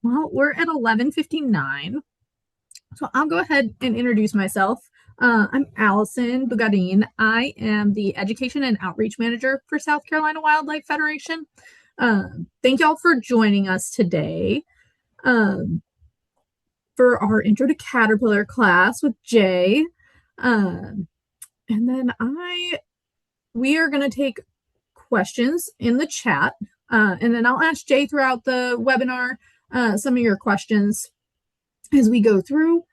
Well, we're at 11:59, so I'll go ahead and introduce myself. I'm Allison Bugadine. I am the Education and Outreach Manager for South Carolina Wildlife Federation. Thank y'all for joining us today um, for our Intro to Caterpillar class with Jay. Um, and then we are going to take questions in the chat, and then I'll ask Jay throughout the webinar some of your questions as we go through.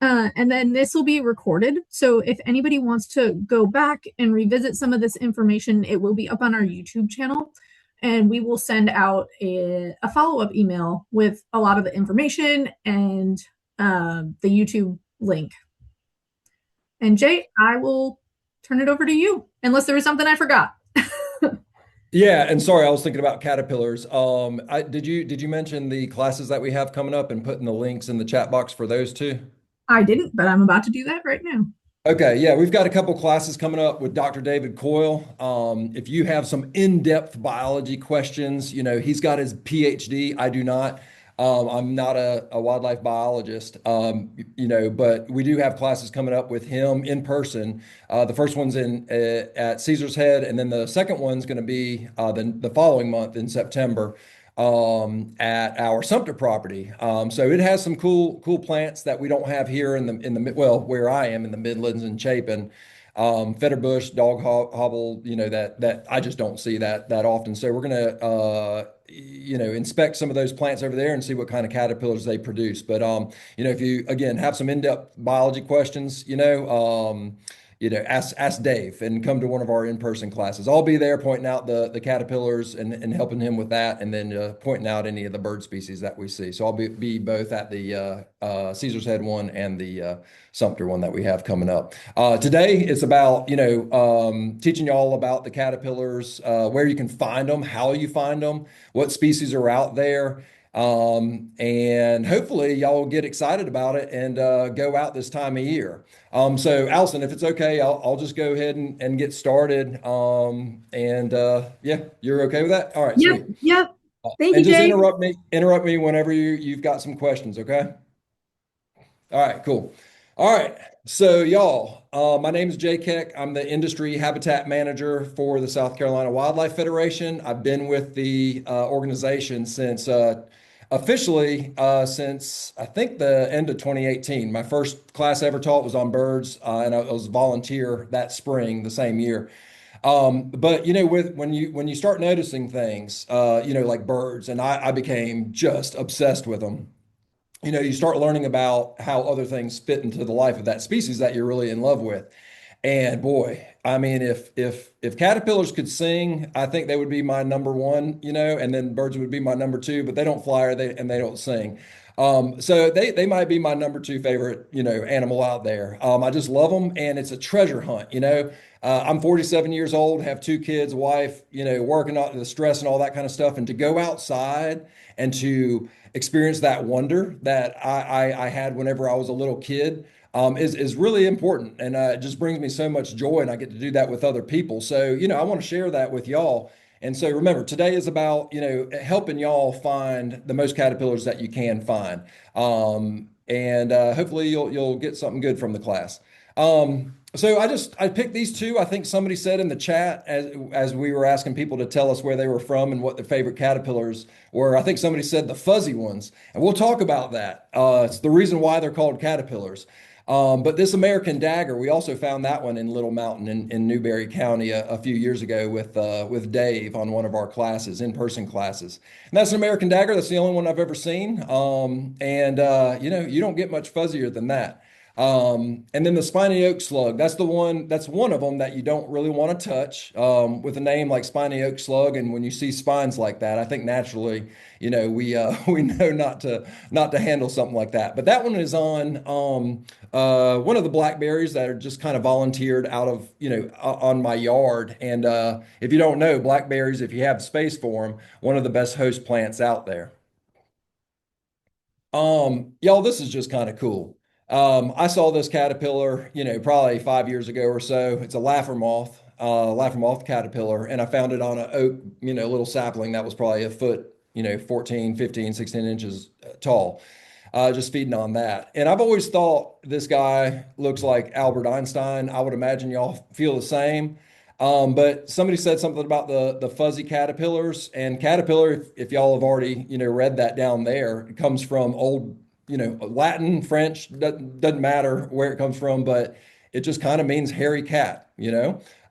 And then this will be recorded. So if anybody wants to go back and revisit some of this information, it will be up on our YouTube channel. And we will send out a follow-up email with a lot of the information and the YouTube link. And Jay, I will turn it over to you, unless there was something I forgot. Yeah, and sorry, I was thinking about caterpillars. Did you mention the classes that we have coming up and putting the links in the chat box for those too? I didn't, but I'm about to do that right now. Okay, yeah, we've got a couple classes coming up with Dr. David Coyle. If you have some in-depth biology questions, he's got his PhD. I do not. I'm not a wildlife biologist, but we do have classes coming up with him in person. The first one's in at Caesar's Head, and then the second one's going to be the following month in September at our Sumter property. So it has some cool plants that we don't have here well, where I am in the Midlands and Chapin. Fetterbush, dog hobble, that I just don't see that often. So we're gonna inspect some of those plants over there and see what kind of caterpillars they produce. But if you again have some in-depth biology questions, ask Dave and come to one of our in-person classes. I'll be there pointing out the caterpillars and helping him with that, and then pointing out any of the bird species that we see. So I'll be both at the Caesar's Head one and the Sumter one that we have coming up. Today it's about teaching you all about the caterpillars, where you can find them, how you find them, what species are out there. And hopefully y'all will get excited about it and go out this time of year. So Allison, if it's okay, I'll just go ahead and get started. Yeah, you're okay with that? All right, Yep, sweet. yep. Thank And you, just Jay. interrupt me whenever you've got some questions, okay? All right, cool. All right. So y'all, my name is Jay Keck. I'm the industry habitat manager for the South Carolina Wildlife Federation. I've been with the organization since officially since I think the end of 2018. My first class I ever taught was on birds, and I was a volunteer that spring, the same year. But when you start noticing things, like birds, and I became just obsessed with them. You start learning about how other things fit into the life of that species that you're really in love with. And boy, I mean, if caterpillars could sing, I think they would be my number one, and then birds would be my number two, but they don't fly and they don't sing. So they might be my number two favorite, animal out there. I just love them, and it's a treasure hunt. I'm 47 years old, have two kids, a wife, working on the stress and all that kind of stuff, and to go outside and to experience that wonder that I had whenever I was a little kid is really important, and it just brings me so much joy, and I get to do that with other people. So I want to share that with y'all. And so remember, today is about helping y'all find the most caterpillars that you can find, and hopefully you'll get something good from the class. So I picked these two. I think somebody said in the chat as we were asking people to tell us where they were from and what their favorite caterpillars were. I think somebody said the fuzzy ones, and we'll talk about that. It's the reason why they're called caterpillars. But this American dagger, we also found that one in Little Mountain in Newberry County a few years ago with Dave on one of our classes, in-person classes. And that's an American dagger. That's the only one I've ever seen. You don't get much fuzzier than that. And then the spiny oak slug, that's one of them that you don't really want to touch, with a name like spiny oak slug. And when you see spines like that, I think naturally, we know not to handle something like that. But that one is on, one of the blackberries that are just kind of volunteered out of, on my yard. And, if you don't know blackberries, if you have space for them, one of the best host plants out there. Y'all, this is just kind of cool. I saw this caterpillar, probably 5 years ago or so. It's a laugher moth caterpillar, and I found it on an oak, little sapling that was probably a foot, 14, 15, 16 inches foot tall, just feeding on that. And I've always thought this guy looks like Albert Einstein. I would imagine y'all feel the same. But somebody said something about the fuzzy caterpillars, and caterpillar, if y'all have already read that down there, it comes from old Latin, French, doesn't matter where it comes from, but it just kind of means hairy cat,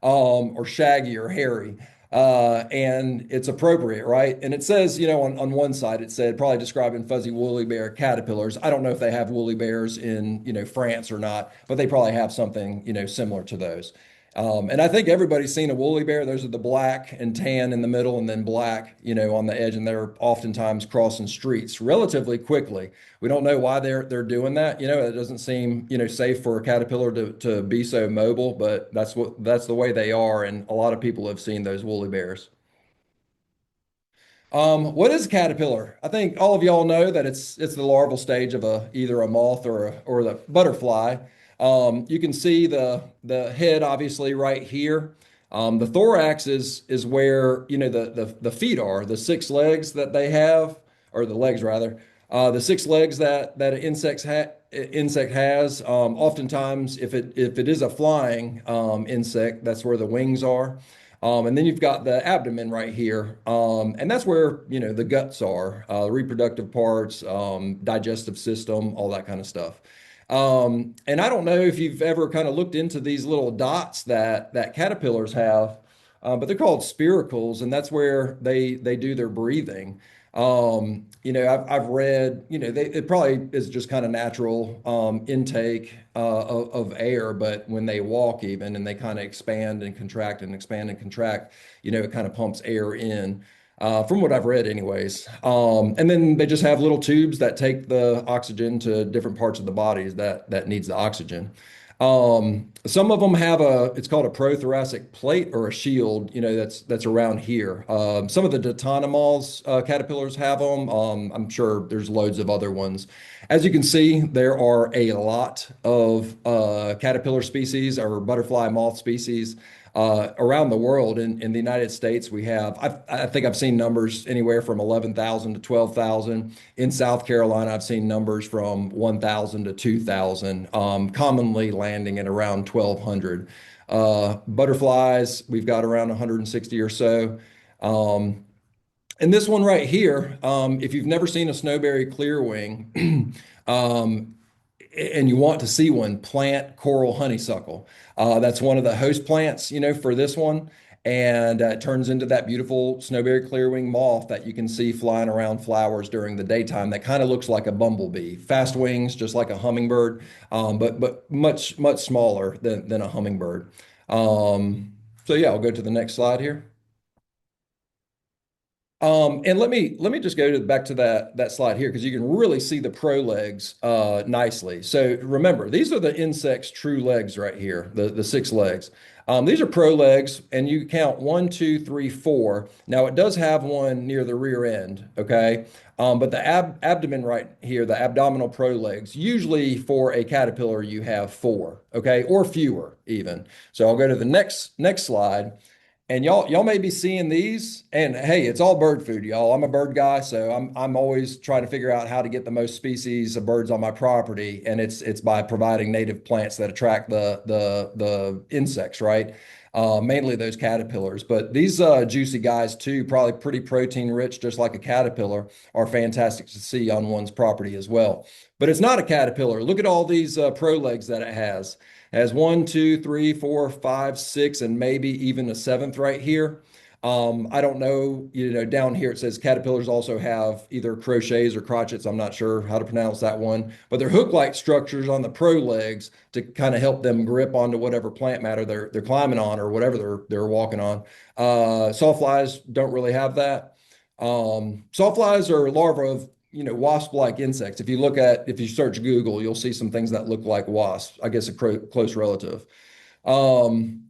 or shaggy or hairy. And it's appropriate, right? And it says, on one side, it said probably describing fuzzy woolly bear caterpillars. I don't know if they have woolly bears in, France or not, but they probably have something, similar to those. And I think everybody's seen a woolly bear. Those are the black and tan in the middle, and then black, on the edge. And they're oftentimes crossing streets relatively quickly. We don't know why they're doing that. It doesn't seem, safe for a caterpillar to be so mobile, but that's the way they are. And a lot of people have seen those woolly bears. What is a caterpillar? I think all of y'all know that it's the larval stage of either a moth or the butterfly. You can see the head obviously right here. The thorax is where the feet are, the six legs that they have, or the legs rather, the six legs that an insect has. Oftentimes, if it is a flying insect, that's where the wings are. And then you've got the abdomen right here. And that's where, the guts are, reproductive parts, digestive system, all that kind of stuff. And I don't know if you've ever kind of looked into these little dots that caterpillars have, but they're called spiracles, and that's where they do their breathing. I've read, it probably is just kind of natural intake of air, but when they walk even and they kind of expand and contract and expand and contract, it kind of pumps air in. From what I've read, anyways. And then they just have little tubes that take the oxygen to different parts of the bodies that needs the oxygen. Some of them have it's called a prothoracic plate or a shield, that's around here. Some of the Diatonomoths, caterpillars have them. I'm sure there's loads of other ones. As you can see, there are a lot of caterpillar species or butterfly moth species around the world. In the United States, we have, I think I've seen numbers anywhere from 11,000 to 12,000. In South Carolina, I've seen numbers from 1,000 to 2,000, commonly landing at around 1,200. Butterflies, we've got around 160 or so. And this one right here, if you've never seen a snowberry clearwing, and you want to see one, plant coral honeysuckle. That's one of the host plants, for this one. And it turns into that beautiful snowberry clearwing moth that you can see flying around flowers during the daytime. That kind of looks like a bumblebee. Fast wings, just like a hummingbird, but much, much smaller than a hummingbird. So yeah, I'll go to the next slide here. And let me just go back to that slide here because you can really see the prolegs nicely. So remember, these are the insect's true legs right here, the six legs. These are prolegs, and you count one, two, three, four. Now it does have one near the rear end, okay? But the abdomen right here, the abdominal prolegs, usually for a caterpillar you have four, okay, or fewer even. So I'll go to the next slide. And y'all may be seeing these, and hey, it's all bird food, y'all. I'm a bird guy, so I'm always trying to figure out how to get the most species of birds on my property, and it's by providing native plants that attract the insects, right? Mainly those caterpillars, but these juicy guys too, probably pretty protein rich, just like a caterpillar, are fantastic to see on one's property as well. But it's not a caterpillar. Look at all these prolegs that it has has one, two, three, four, five, six, and maybe even a seventh right here. I don't know, down here it says caterpillars also have either crochets or crotchets. I'm not sure how to pronounce that one, but they're hook-like structures on the prolegs to kind of help them grip onto whatever plant matter they're climbing on or whatever they're walking on. Sawflies don't really have that. Sawflies are larvae of wasp-like insects. If you search Google, you'll see some things that look like wasps, I guess a close relative. Um,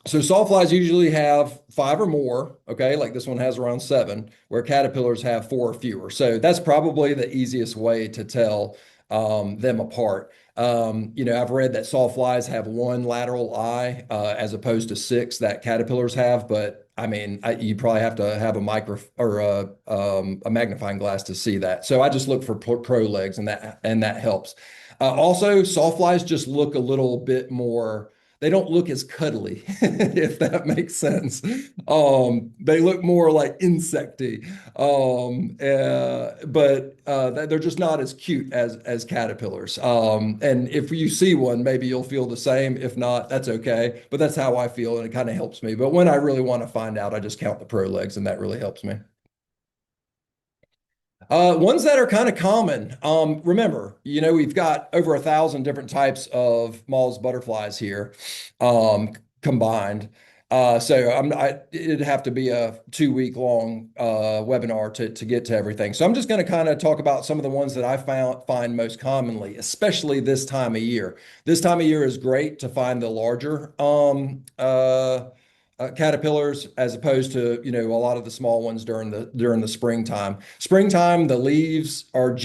so sawflies usually have five or more, okay, like this one has around seven, where caterpillars have four or fewer. So that's probably the easiest way to tell them apart. I've read that sawflies have one lateral eye as opposed to six that caterpillars have, but I mean, you probably have to have a micro or a magnifying glass to see that. So I just look for pro legs, and that helps. Also, sawflies just look a little bit more. They don't look as cuddly, if that makes sense. They look more like insecty, but they're just not as cute as caterpillars. And if you see one, maybe you'll feel the same. If not, that's okay. But that's how I feel, and it kind of helps me. But when I really want to find out, I just count the pro legs, and that really helps me. Ones that are kind of common. Remember, we've got over 1,000 different types of Moths butterflies here, combined. It'd have to be a 2 week long webinar to get to everything. So I'm just going to kind of talk about some of the ones that I find most commonly, especially this time of year. This time of year is great to find the larger caterpillars, as opposed to a lot of the small ones during the springtime. Springtime, the leaves are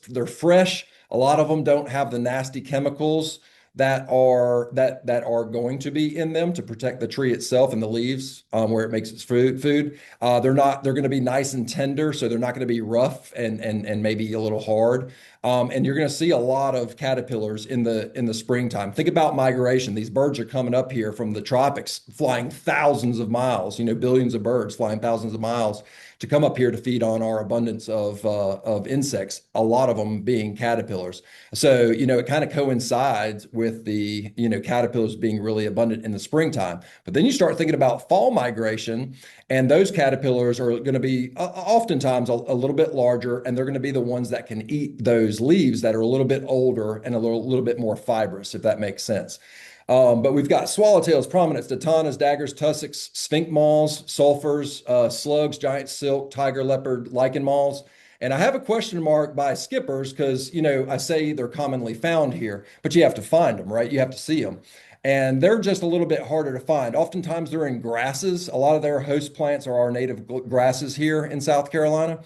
they're fresh. A lot of them don't have the nasty chemicals that are going to be in them to protect the tree itself and the leaves, where it makes its food. They're going to be nice and tender, so they're not going to be rough and maybe a little hard. And you're going to see a lot of caterpillars in the springtime. Think about migration. These birds are coming up here from the tropics, flying thousands of miles, billions of birds flying thousands of miles to come up here to feed on our abundance of insects, a lot of them being caterpillars. So, it kind of coincides with the, caterpillars being really abundant in the springtime. But then you start thinking about fall migration, and those caterpillars are going to be oftentimes a little bit larger, and they're going to be the ones that can eat those leaves that are a little bit older and a little bit more fibrous, if that makes sense. But we've got swallowtails, prominents, datanas, daggers, tussocks, sphinx moths, sulfurs, slugs, giant silk, tiger leopard, lichen moths. And I have a question mark by skippers because, I say they're commonly found here, but you have to find them, right? You have to see them. And they're just a little bit harder to find. Oftentimes they're in grasses. A lot of their host plants are our native grasses here in South Carolina.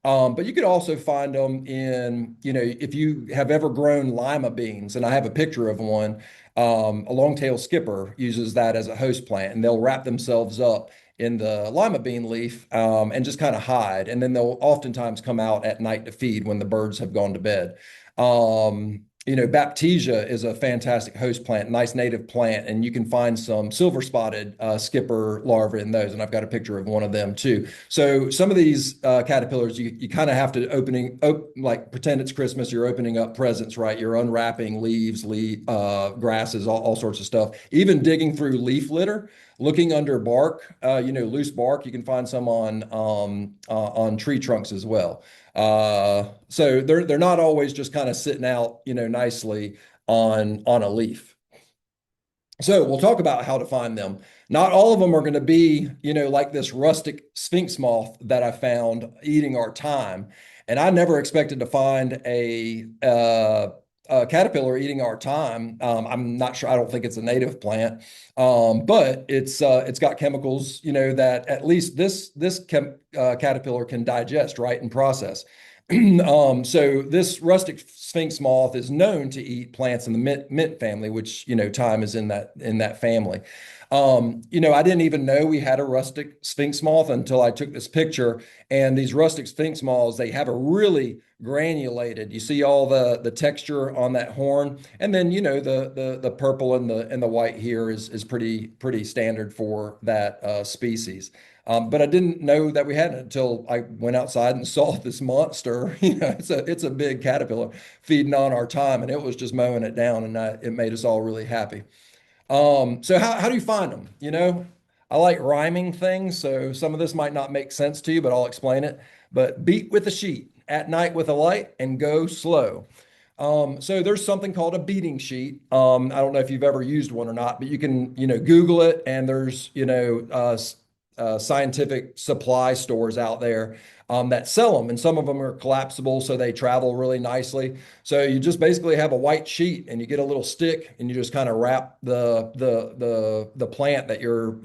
But you could also find them in, if you have ever grown lima beans, and I have a picture of one, a long-tailed skipper uses that as a host plant, and they'll wrap themselves up in the lima bean leaf, and just kind of hide. And then they'll oftentimes come out at night to feed when the birds have gone to bed. Baptisia is a fantastic host plant, nice native plant, and you can find some silver spotted skipper larvae in those. And I've got a picture of one of them too. So some of these caterpillars, you kind of have to like pretend it's Christmas. You're opening up presents, right? You're unwrapping leaves, grasses, all sorts of stuff. Even digging through leaf litter, looking under bark, loose bark. You can find some on tree trunks as well. So they're not always just kind of sitting out, nicely on a leaf. So we'll talk about how to find them. Not all of them are going to be, like this rustic sphinx moth that I found eating our thyme. And I never expected to find a caterpillar eating our thyme. I'm not sure. I don't think it's a native plant, but it's got chemicals, that at least this caterpillar can digest, right, and process. So this rustic sphinx moth is known to eat plants in the mint family, which thyme is in that family. I didn't even know we had a rustic sphinx moth until I took this picture. And these rustic sphinx moths, they have a really granulated. You see all the texture on that horn, and then the purple and the white here is pretty standard for that species. But I didn't know that we had it until I went outside and saw this monster. It's a big caterpillar feeding on our thyme, and it was just mowing it down, and it made us all really happy. So how do you find them? I like rhyming things, so some of this might not make sense to you, but I'll explain it. But beat with a sheet, at night with a light, and go slow. So there's something called a beating sheet. I don't know if you've ever used one or not, but you can, Google it, and there's, scientific supply stores out there. that sell them, and some of them are collapsible, so they travel really nicely. So you just basically have a white sheet, and you get a little stick, and you just kind of wrap the plant that you're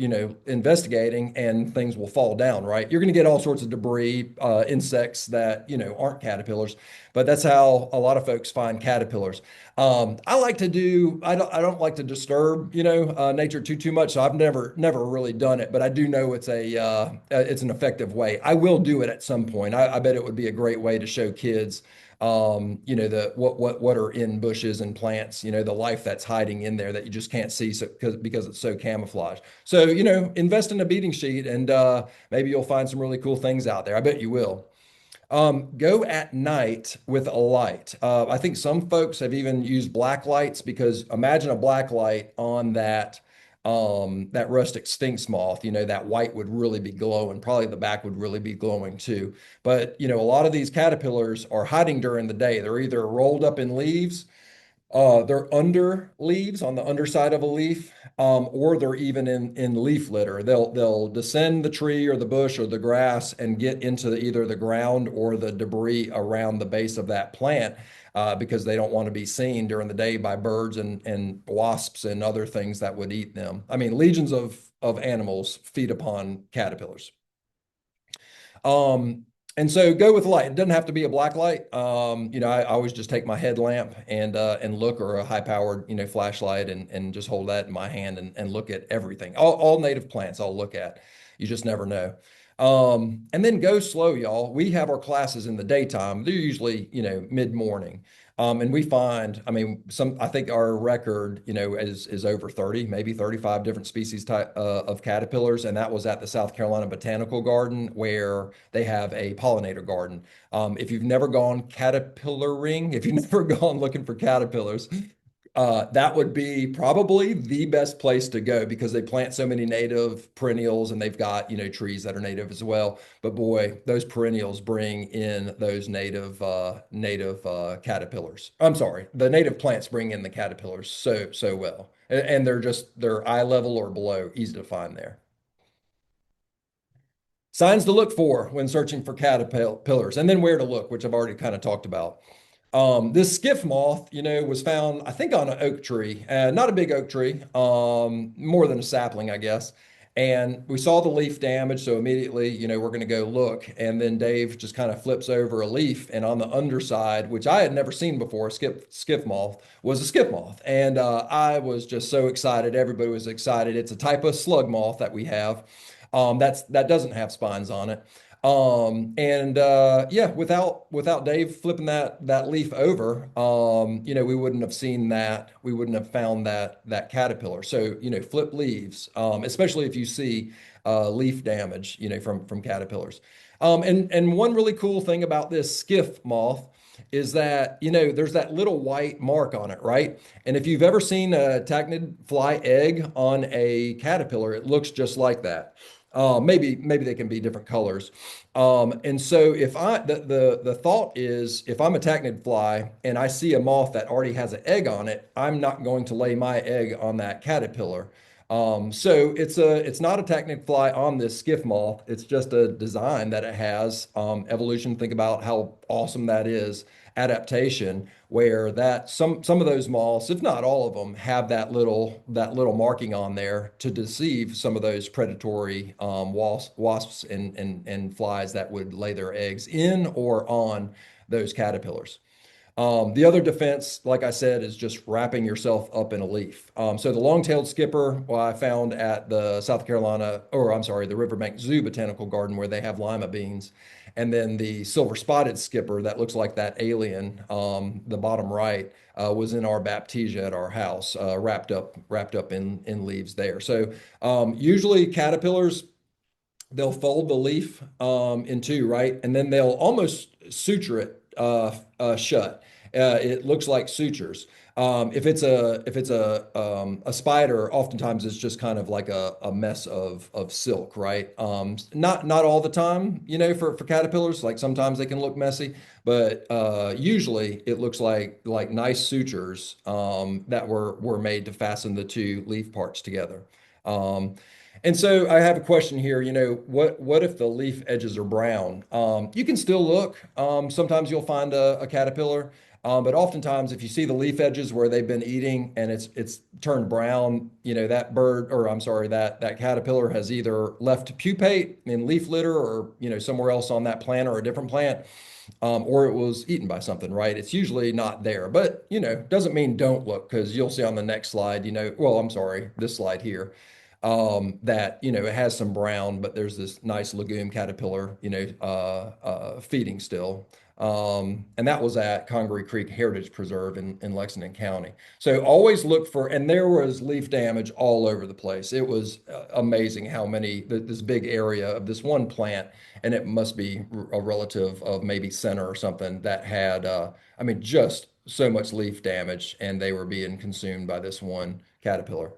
investigating, and things will fall down. Right, you're going to get all sorts of debris, insects that aren't caterpillars, but that's how a lot of folks find caterpillars. I like to do. I don't like to disturb nature too much. So I've never really done it, but I do know it's an effective way. I will do it at some point. I bet it would be a great way to show kids, the what are in bushes and plants. The life that's hiding in there that you just can't see, so because it's so camouflaged. So invest in a beating sheet, and maybe you'll find some really cool things out there. I bet you will. Go at night with a light. I think some folks have even used black lights, because imagine a black light on that rustic sphinx moth. That white would really be glowing. Probably the back would really be glowing too. But a lot of these caterpillars are hiding during the day. They're either rolled up in leaves, they're under leaves on the underside of a leaf, or they're even in leaf litter. They'll descend the tree or the bush or the grass and get into either the ground or the debris around the base of that plant, because they don't want to be seen during the day by birds and wasps and other things that would eat them. I mean, legions of animals feed upon caterpillars. Um, and so go with light. It doesn't have to be a black light. I always just take my headlamp and look, or a high powered, flashlight, and just hold that in my hand and look at everything. All native plants I'll look at. You just never know. And then go slow, y'all. We have our classes in the daytime. They're usually, mid-morning. And we find, I mean, I think our record, is over 30, maybe 35 different species of caterpillars. And that was at the South Carolina Botanical Garden, where they have a pollinator garden. If you've never gone caterpillaring, if you've never gone looking for caterpillars, that would be probably the best place to go, because they plant so many native perennials, and they've got, trees that are native as well. But boy, those perennials bring in those native caterpillars. I'm sorry, the native plants bring in the caterpillars so well. And they're eye level or below, easy to find there. Signs to look for when searching for caterpillars, and then where to look, which I've already kind of talked about. This skiff moth, was found, I think, on an oak tree, not a big oak tree, more than a sapling, I guess. And we saw the leaf damage, so immediately, we're going to go look. And then Dave just kind of flips over a leaf, and on the underside, which I had never seen before, skiff moth was a skiff moth, and I was just so excited. Everybody was excited. It's a type of slug moth that we have. That doesn't have spines on it. And yeah, without Dave flipping that leaf over, we wouldn't have seen that. We wouldn't have found that caterpillar. So, flip leaves, especially if you see leaf damage, from caterpillars. And one really cool thing about this skiff moth is that, there's that little white mark on it, right? And if you've ever seen a arachnid fly egg on a caterpillar, it looks just like that. Maybe they can be different colors. And so if the thought is, if I'm a arachnid fly and I see a moth that already has an egg on it, I'm not going to lay my egg on that caterpillar. So it's not a arachnid fly on this skiff moth. It's just a design that it has. Evolution, think about how awesome that is. Adaptation, where that some of those moths, if not all of them, have that little marking on there to deceive some of those predatory wasps and flies that would lay their eggs in or on those caterpillars. The other defense, like I said, is just wrapping yourself up in a leaf. So the long-tailed skipper, well, I found at the South Carolina, or I'm sorry, the Riverbank Zoo Botanical Garden, where they have lima beans. And then the silver-spotted skipper that looks like that alien, the bottom right, was in our baptisia at our house, wrapped up in leaves there. So usually caterpillars, they'll fold the leaf in two, right? And then they'll almost suture it shut. It looks like sutures. If it's a spider, oftentimes it's just kind of like a mess of silk, right? Not all the time, for caterpillars. Like sometimes they can look messy, but usually it looks like nice sutures that were made to fasten the two leaf parts together. And so I have a question here. What if the leaf edges are brown? You can still look. Sometimes you'll find a caterpillar, but oftentimes if you see the leaf edges where they've been eating and it's turned brown, that bird, or I'm sorry, that caterpillar has either left to pupate in leaf litter or somewhere else on that plant or a different plant, or it was eaten by something, right? It's usually not there, but doesn't mean don't look because you'll see on the next slide, well, I'm sorry, this slide here, that it has some brown, but there's this nice legume caterpillar, feeding still. And that was at Congaree Creek Heritage Preserve in Lexington County. So always look for, and there was leaf damage all over the place. It was amazing how many, this big area of this one plant, and it must be a relative of maybe center or something that had, I mean, just so much leaf damage, and they were being consumed by this one caterpillar.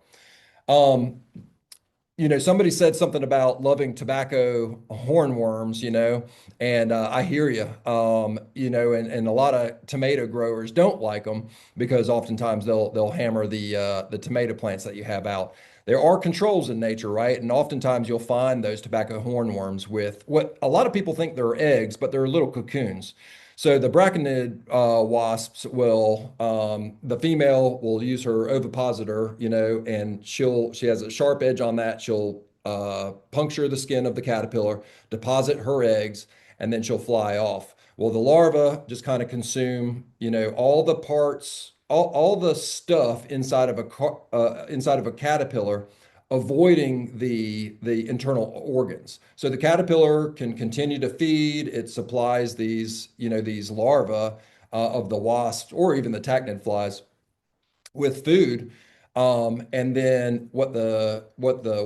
Um, Somebody said something about loving tobacco hornworms, and I hear you. And a lot of tomato growers don't like them because oftentimes they'll hammer the tomato plants that you have out. There are controls in nature, right? And oftentimes you'll find those tobacco hornworms with what a lot of people think they're eggs, but they're little cocoons. So the braconid wasps will, the female will use her ovipositor, and she has a sharp edge on that. She'll puncture the skin of the caterpillar, deposit her eggs, and then she'll fly off. Well, the larvae just kind of consume, all the parts, all the stuff inside of a caterpillar, avoiding the internal organs. So the caterpillar can continue to feed. It supplies these larvae of the wasps or even the tachinid flies with food. And then what the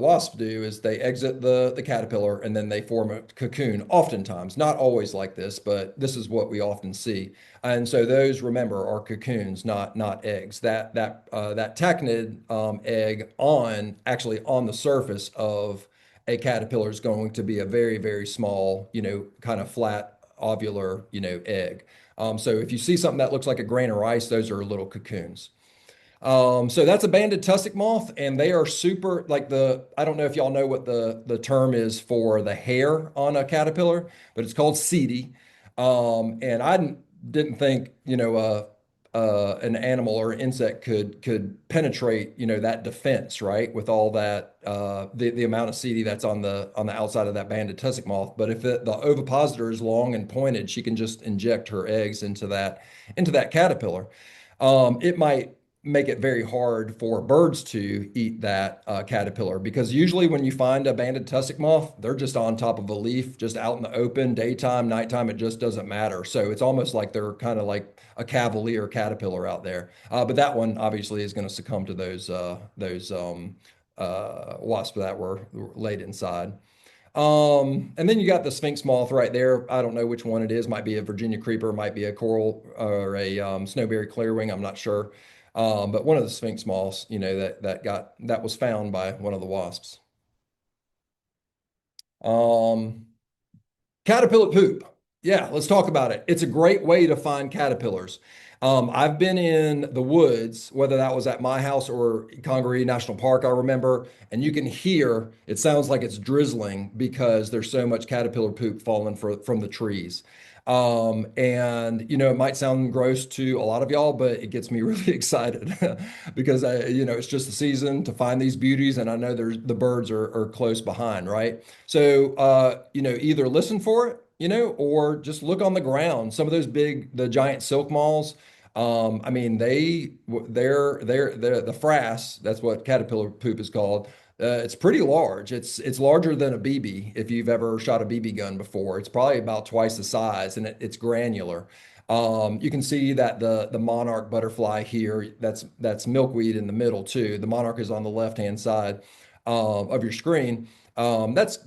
wasps do is they exit the caterpillar and then they form a cocoon. Oftentimes, not always like this, but this is what we often see. And so those, remember, are cocoons, not eggs. That tachinid egg actually on the surface of a caterpillar is going to be a very, very small, kind of flat ovular, egg. So if you see something that looks like a grain of rice, those are little cocoons. So that's a banded tussock moth, and they are super like I don't know if y'all know what the term is for the hair on a caterpillar, but it's called seedy. And I didn't think, an animal or an insect could penetrate, that defense, right? With all that, the amount of seedy that's on the outside of that banded tussock moth. But if the ovipositor is long and pointed, she can just inject her eggs into that caterpillar. It might make it very hard for birds to eat that caterpillar because usually when you find a banded tussock moth, they're just on top of a leaf, just out in the open, daytime, nighttime, it just doesn't matter. So it's almost like they're kind of like a cavalier caterpillar out there. But that one obviously is going to succumb to those wasps that were laid inside. And then you got the sphinx moth right there. I don't know which one it is. Might be a Virginia creeper, might be a coral or a snowberry clearwing. I'm not sure. But one of the sphinx moths, that was found by one of the wasps. Um, Caterpillar poop. Yeah, let's talk about it. It's a great way to find caterpillars. I've been in the woods, whether that was at my house or Congaree National Park, I remember, and you can hear it sounds like it's drizzling because there's so much caterpillar poop falling from the trees. And it might sound gross to a lot of y'all, but it gets me really excited because it's just the season to find these beauties, and I know the birds are close behind, right? So either listen for it, or just look on the ground. Some of the giant silk moths, I mean, they're the frass. That's what caterpillar poop is called. It's pretty large. It's larger than a BB. If you've ever shot a BB gun before, it's probably about twice the size, and it's granular. You can see that the monarch butterfly here. That's milkweed in the middle too. The monarch is on the left-hand side of your screen. That's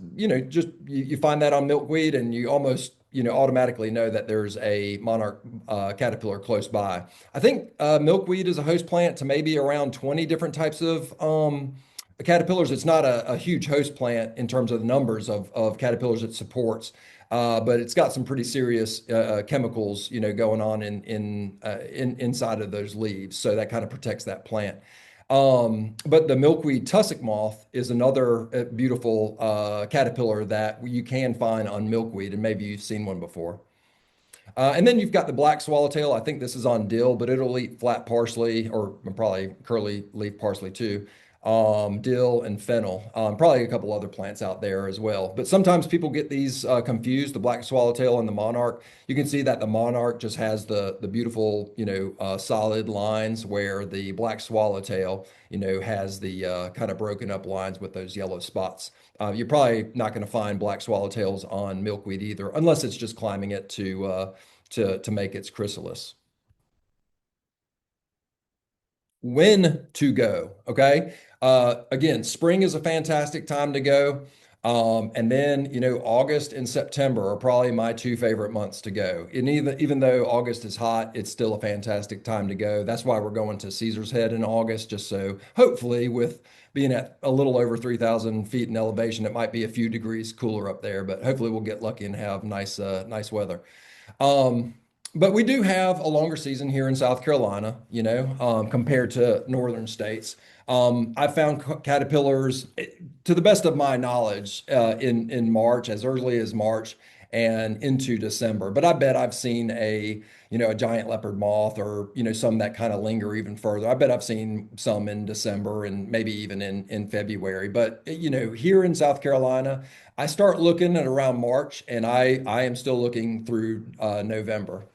just you find that on milkweed, and you almost automatically know that there's a monarch caterpillar close by. I think milkweed is a host plant to maybe around 20 different types of caterpillars. It's not a huge host plant in terms of the numbers of caterpillars it supports, but it's got some pretty serious chemicals, going on inside of those leaves. So that kind of protects that plant. But the milkweed tussock moth is another beautiful caterpillar that you can find on milkweed, and maybe you've seen one before. And then you've got the black swallowtail. I think this is on dill, but it'll eat flat parsley or probably curly leaf parsley too. Dill and fennel, probably a couple other plants out there as well. But sometimes people get these confused, the black swallowtail and the monarch. You can see that the monarch just has the beautiful, solid lines where the black swallowtail, has the kind of broken up lines with those yellow spots. You're probably not going to find black swallowtails on milkweed either, unless it's just climbing it to make its chrysalis. When to go. Okay. Again, spring is a fantastic time to go. And then, August and September are probably my two favorite months to go. And even though August is hot, it's still a fantastic time to go. That's why we're going to Caesar's Head in August, just so hopefully with being at a little over 3,000 feet in elevation, it might be a few degrees cooler up there, but hopefully we'll get lucky and have nice weather. Um, but we do have a longer season here in South Carolina, compared to northern states. I found caterpillars, to the best of my knowledge, in March, as early as March and into December. But I bet I've seen a giant leopard moth, or some that kind of linger even further. I bet I've seen some in December and maybe even in February. But here in South Carolina, I start looking at around March, and I am still looking through November.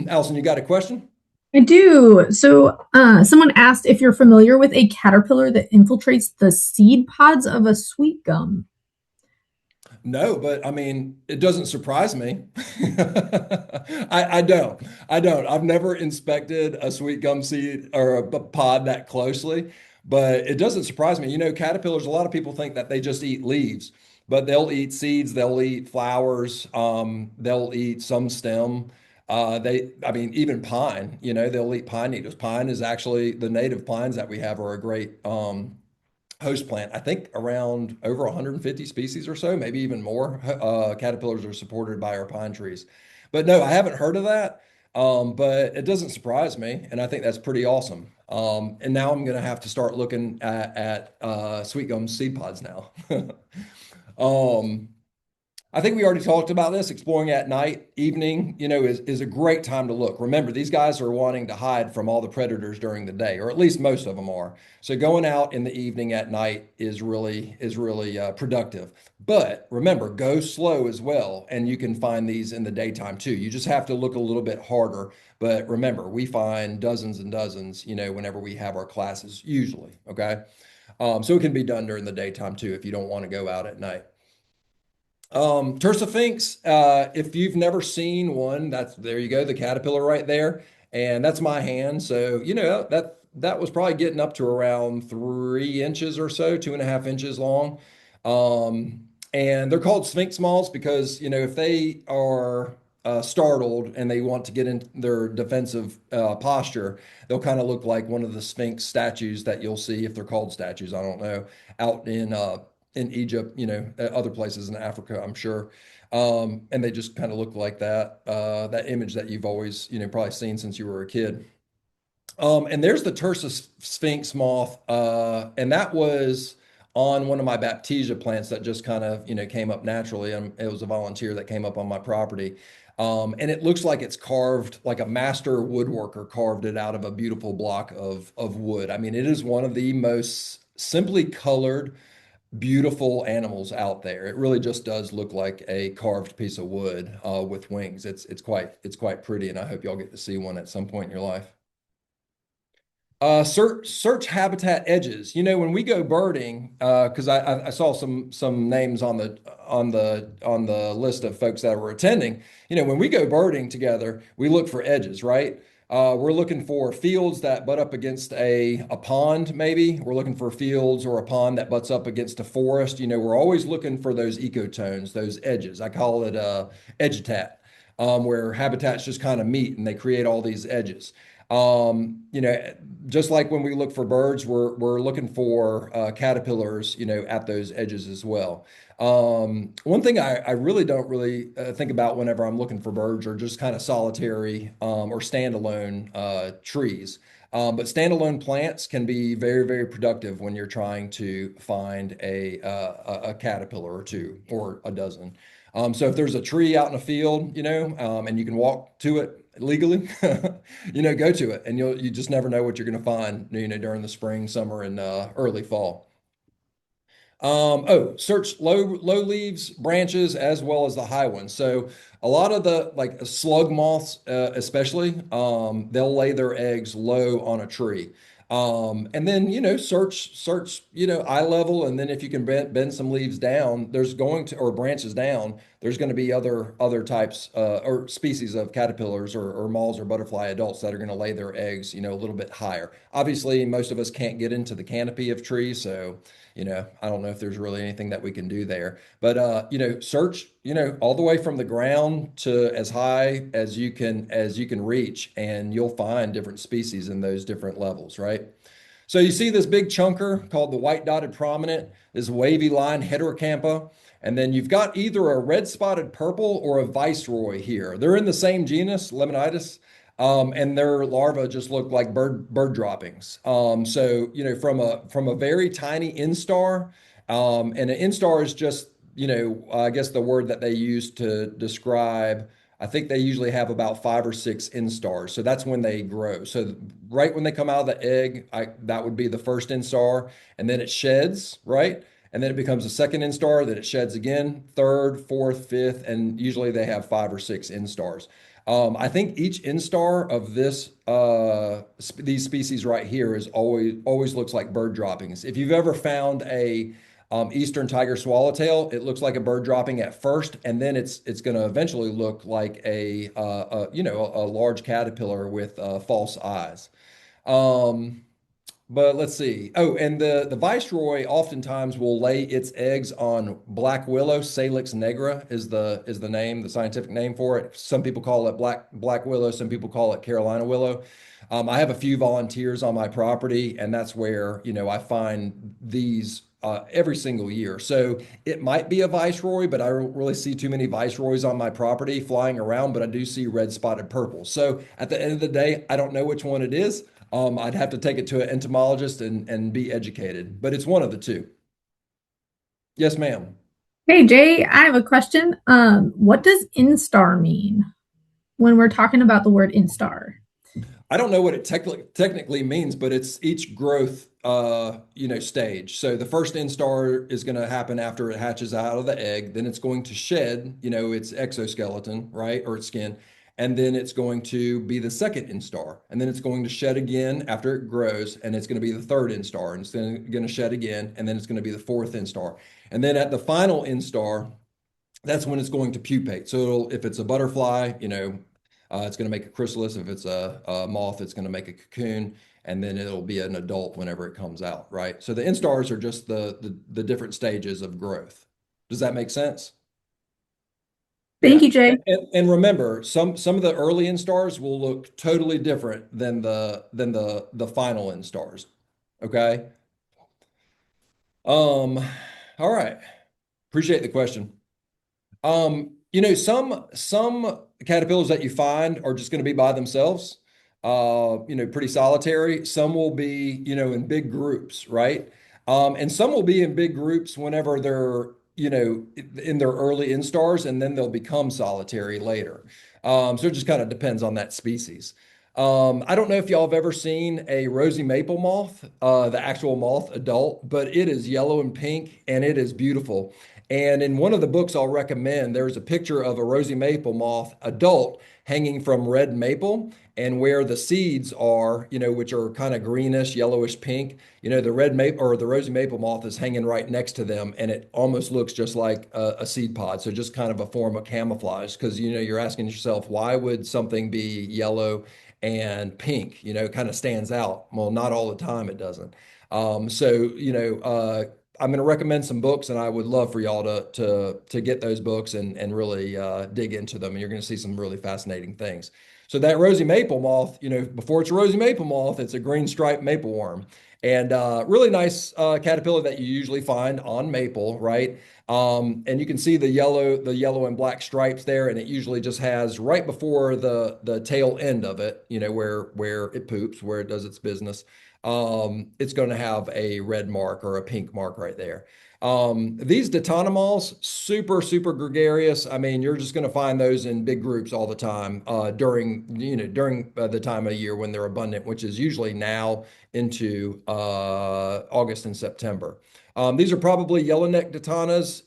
Allison, you got a question? I do. So, someone asked if you're familiar with a caterpillar that infiltrates the seed pods of a sweet gum. No, but I mean, it doesn't surprise me. I don't. I don't. I've never inspected a sweet gum seed or a pod that closely, but it doesn't surprise me. Caterpillars, a lot of people think that they just eat leaves, but they'll eat seeds, they'll eat flowers, they'll eat some stem. I mean, even pine, they'll eat pine needles. Pine is actually the native pines that we have are a great host plant. I think around over 150 species or so, maybe even more. Caterpillars are supported by our pine trees. But no, I haven't heard of that. But it doesn't surprise me, and I think that's pretty awesome. And now I'm going to have to start looking at sweet gum seed pods now. um, I think we already talked about this. Exploring at night, evening, is a great time to look. Remember, these guys are wanting to hide from all the predators during the day, or at least most of them are. So going out in the evening at night is really productive. But remember, go slow as well, and you can find these in the daytime too. You just have to look a little bit harder. But remember, we find dozens and dozens, whenever we have our classes, usually. Okay. So it can be done during the daytime too if you don't want to go out at night. Terciphinx, if you've never seen one, there you go, the caterpillar right there. And that's my hand. So, that was probably getting up to around 3 inches or so, 2.5 inches long. And they're called sphinx moths because, if they are startled and they want to get in their defensive posture, they'll kind of look like one of the sphinx statues that you'll see, if they're called statues, I don't know, out in Egypt, other places in Africa, I'm sure. And they just kind of look like that image that you've always, probably seen since you were a kid. And there's the Tursus Sphinx moth, and that was on one of my Baptisia plants that just kind of, came up naturally. And it was a volunteer that came up on my property. And it looks like it's carved, like a master woodworker carved it out of a beautiful block of wood. I mean, it is one of the most simply colored, beautiful animals out there. It really just does look like a carved piece of wood with wings. It's quite pretty, and I hope y'all get to see one at some point in your life. Search habitat edges. When we go birding, because I saw some names on the list of folks that were attending. When we go birding together, we look for edges, right? We're looking for fields that butt up against a pond, maybe. We're looking for fields or a pond that butts up against a forest. We're always looking for those ecotones, those edges. I call it edgetat, where habitats just kind of meet and they create all these edges. Um, you know, just like when we look for birds, we're looking for caterpillars, at those edges as well. One thing I really don't really think about whenever I'm looking for birds are just kind of solitary or standalone trees. But standalone plants can be very, very productive when you're trying to find a caterpillar or two or a dozen. So if there's a tree out in a field, and you can walk to it legally, go to it, and you just never know what you're going to find, during the spring, summer, and early fall. Search low leaves, branches, as well as the high ones. So a lot of the like slug moths, especially, they'll lay their eggs low on a tree. And then search eye level, and then if you can bend some leaves down, or branches down, there's going to be other types or species of caterpillars or moths or butterfly adults that are going to lay their eggs, a little bit higher. Obviously, most of us can't get into the canopy of trees, so I don't know if there's really anything that we can do there. But search, all the way from the ground to as high as you can reach, and you'll find different species in those different levels, right? So you see this big chunker called the white dotted prominent, this wavy line heterocampa, and then you've got either a red spotted purple or a viceroy here. They're in the same genus, Lemonitis, and their larvae just look like bird droppings. So from a very tiny instar, and an instar is just I guess the word that they use to describe. I think they usually have about 5 or 6 instars. So that's when they grow. So right when they come out of the egg, that would be the first instar, and then it sheds, right? And then it becomes a second instar, then it sheds again, third, fourth, fifth, and usually they have 5 or 6 instars. I think each instar of these species right here is always looks like bird droppings. If you've ever found a Eastern tiger swallowtail, it looks like a bird dropping at first, and then it's going to eventually look like a large caterpillar with false eyes. Um, but let's see. Oh, and the viceroy oftentimes will lay its eggs on black willow. Salix nigra is the name, the scientific name for it. Some people call it black willow. Some people call it Carolina willow. I have a few volunteers on my property, and that's where I find these every single year. So it might be a viceroy, but I don't really see too many viceroys on my property flying around. But I do see red spotted purple. So at the end of the day, I don't know which one it is. I'd have to take it to an entomologist and be educated, but it's one of the two. Yes, ma'am. Hey Jay, I have a question. What does instar mean when we're talking about the word instar? I don't know what it technically means, but it's each growth stage. So the first instar is going to happen after it hatches out of the egg. Then it's going to shed, its exoskeleton, right, or its skin. And then it's going to be the second instar. And then it's going to shed again after it grows. And it's going to be the third instar. And it's then going to shed again. And then it's going to be the fourth instar. And then at the final instar, that's when it's going to pupate. So if it's a butterfly, it's going to make a chrysalis. If it's a moth, it's going to make a cocoon, and then it'll be an adult whenever it comes out, right? So the instars are just the different stages of growth. Does that make sense? Thank Yeah. you, Jay. And remember, some of the early instars will look totally different than the final instars. Okay. All right. Appreciate the question. Some caterpillars that you find are just going to be by themselves, pretty solitary. Some will be, in big groups, right? And some will be in big groups whenever they're, in their early instars, and then they'll become solitary later. So it just kind of depends on that species. I don't know if y'all have ever seen a rosy maple moth, the actual moth adult, but it is yellow and pink, and it is beautiful. And in one of the books I'll recommend, there's a picture of a rosy maple moth adult hanging from red maple, and where the seeds are, which are kind of greenish, yellowish pink, the red maple or the rosy maple moth is hanging right next to them, and it almost looks just like a seed pod. So just kind of a form of camouflage, because you're asking yourself, why would something be yellow and pink? It kind of stands out. Well, not all the time it doesn't. I'm going to recommend some books, and I would love for y'all to get those books and really dig into them. And you're going to see some really fascinating things. So that rosy maple moth, before it's a rosy maple moth, it's a green striped maple worm. And really nice caterpillar that you usually find on maple, right? And you can see the yellow and black stripes there, and it usually just has right before the tail end of it, where it poops, where it does its business. It's going to have a red mark or a pink mark right there. These Ditanimals, super, super gregarious. I mean, you're just going to find those in big groups all the time during the time of year when they're abundant, which is usually now into August and September. These are probably yellow-necked Ditanas,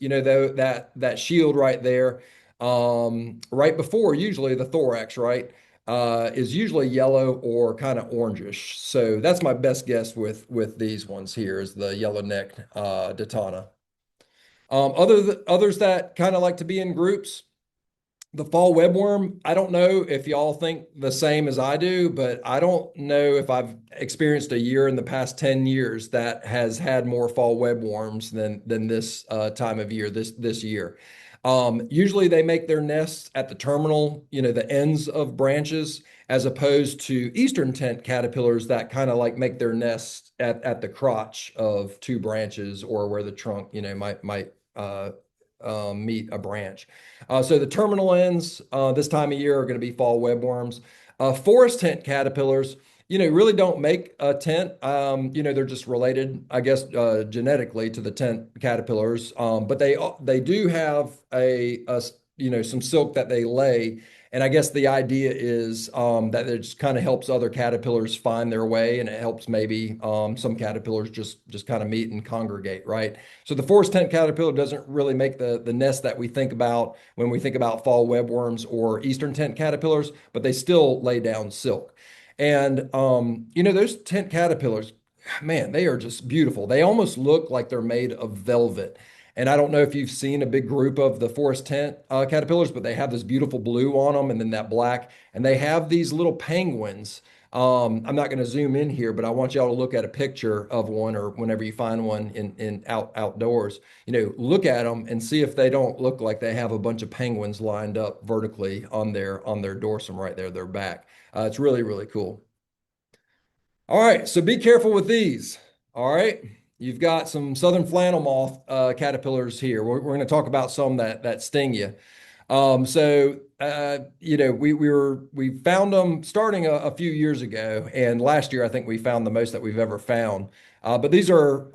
that shield right there, right before usually the thorax, right? Is usually yellow or kind of orangish. So that's my best guess with these ones here is the yellow-necked Ditana. Others that kind of like to be in groups, the fall webworm, I don't know if y'all think the same as I do, but I don't know if I've experienced a year in the past 10 years that has had more fall webworms than this time of year, this year. Usually they make their nests at the terminal, the ends of branches, as opposed to eastern tent caterpillars that kind of like make their nests at the crotch of two branches or where the trunk, might meet a branch. So the terminal ends this time of year are going to be fall webworms. Forest tent caterpillars, really don't make a tent. They're just related, I guess, genetically to the tent caterpillars. But they do have some silk that they lay. And I guess the idea is that it just kind of helps other caterpillars find their way, and it helps maybe some caterpillars just kind of meet and congregate, right? So the forest tent caterpillar doesn't really make the nest that we think about when we think about fall webworms or eastern tent caterpillars, but they still lay down silk. And those tent caterpillars, man, they are just beautiful. They almost look like they're made of velvet. And I don't know if you've seen a big group of the forest tent caterpillars, but they have this beautiful blue on them and then that black. And they have these little penguins. I'm not going to zoom in here, but I want y'all to look at a picture of one, or whenever you find one in outdoors, look at them and see if they don't look like they have a bunch of penguins lined up vertically on their dorsum right there, their back. It's really, really cool. All right, so be careful with these. All right, you've got some southern flannel moth caterpillars here. We're going to talk about some that sting you. We found them starting a few years ago, and last year I think we found the most that we've ever found. But these are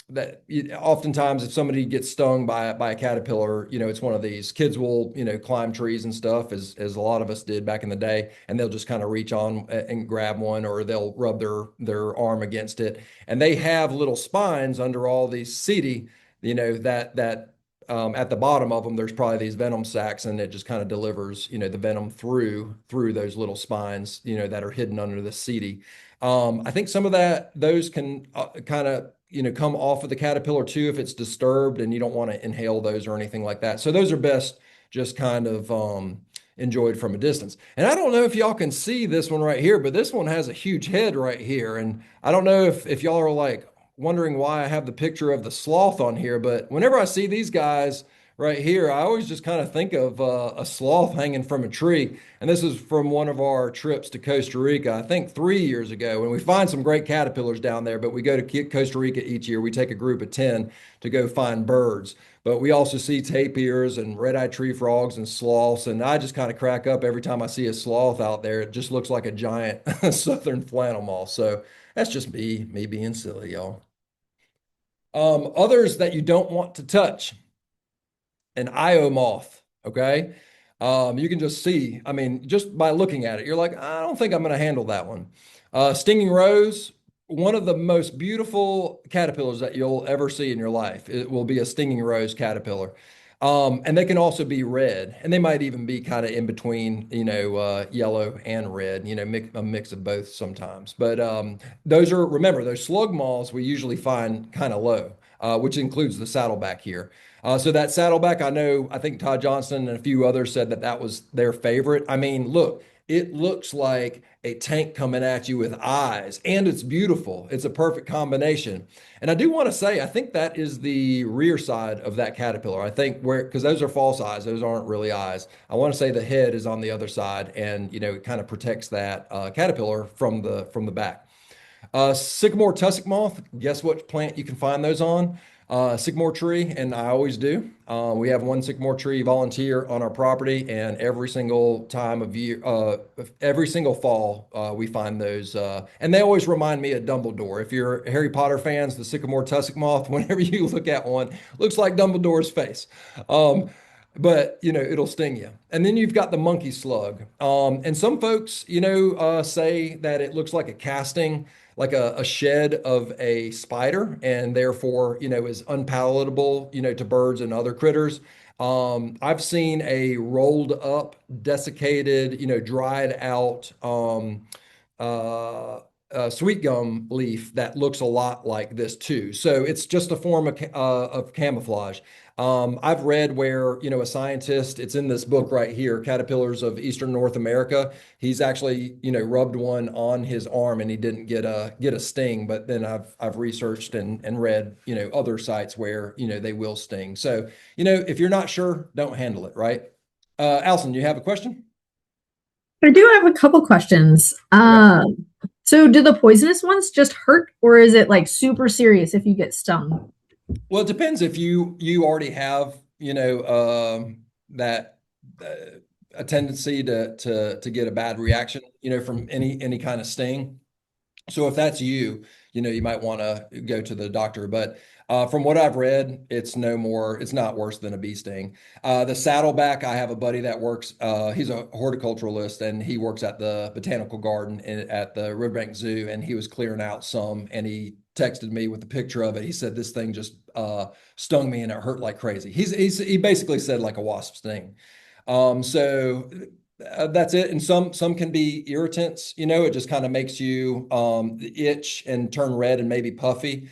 oftentimes if somebody gets stung by a caterpillar, it's one of these kids will climb trees and stuff as a lot of us did back in the day, and they'll just kind of reach on and grab one, or they'll rub their arm against it, and they have little spines under all these setae, that at the bottom of them there's probably these venom sacs, and it just kind of delivers the venom through those little spines that are hidden under the setae. I think some of those can kind of come off of the caterpillar too if it's disturbed, and you don't want to inhale those or anything like that. So those are best just kind of enjoyed from a distance. And I don't know if y'all can see this one right here, but this one has a huge head right here. And I don't know if y'all are like wondering why I have the picture of the sloth on here, but whenever I see these guys right here, I always just kind of think of a sloth hanging from a tree. And this is from one of our trips to Costa Rica, I think 3 years ago. And we find some great caterpillars down there, but we go to Costa Rica each year. We take a group of 10 to go find birds. But we also see tapirs and red-eyed tree frogs and sloths. And I just kind of crack up every time I see a sloth out there. It just looks like a giant southern flannel moth. So that's just me being silly, y'all. Others that you don't want to touch, an Io moth. Okay. You can just see, I mean, just by looking at it, you're like, I don't think I'm going to handle that one. Stinging rose, one of the most beautiful caterpillars that you'll ever see in your life. It will be a stinging rose caterpillar. And they can also be red, and they might even be kind of in between, yellow and red, a mix of both sometimes. But remember, those slug moths we usually find kind of low, which includes the saddleback here. So that saddleback, I think Todd Johnson and a few others said that was their favorite. I mean, look, it looks like a tank coming at you with eyes, and it's beautiful. It's a perfect combination. And I do want to say, I think that is the rear side of that caterpillar. I think because those are false eyes, those aren't really eyes. I want to say the head is on the other side, and it kind of protects that caterpillar from the back. Sycamore tussock moth, guess what plant you can find those on? Sycamore tree, and I always do. We have one sycamore tree volunteer on our property, and every single time of year, every single fall, we find those. And they always remind me of Dumbledore. If you're Harry Potter fans, the sycamore tussock moth, whenever you look at one, looks like Dumbledore's face. Um, but it'll sting you. And then you've got the monkey slug. And some folks, say that it looks like a casting, like a shed of a spider, and therefore, is unpalatable, to birds and other critters. I've seen a rolled up, desiccated, dried out uh, sweet gum leaf that looks a lot like this too. So it's just a form of camouflage. I've read where, a scientist, it's in this book right here, Caterpillars of Eastern North America. He's actually, rubbed one on his arm and he didn't get a sting. But then I've researched and read, other sites where, they will sting. So, if you're not sure, don't handle it, right? Allison, you have a question? I do have a couple questions. Okay. So do the poisonous ones just hurt, or is it like super serious if you get stung? Well, it depends if you already have, that uh, a tendency to get a bad reaction, from any kind of sting. So if that's you, you might want to go to the doctor. But from what I've read, it's not worse than a bee sting. The saddleback, I have a buddy that works, he's a horticulturalist and he works at the botanical garden at the Riverbank Zoo, and he was clearing out some and he texted me with a picture of it. He said, this thing just stung me and it hurt like crazy. He basically said like a wasp sting. So that's it. And some can be irritants, it just kind of makes you itch and turn red and maybe puffy.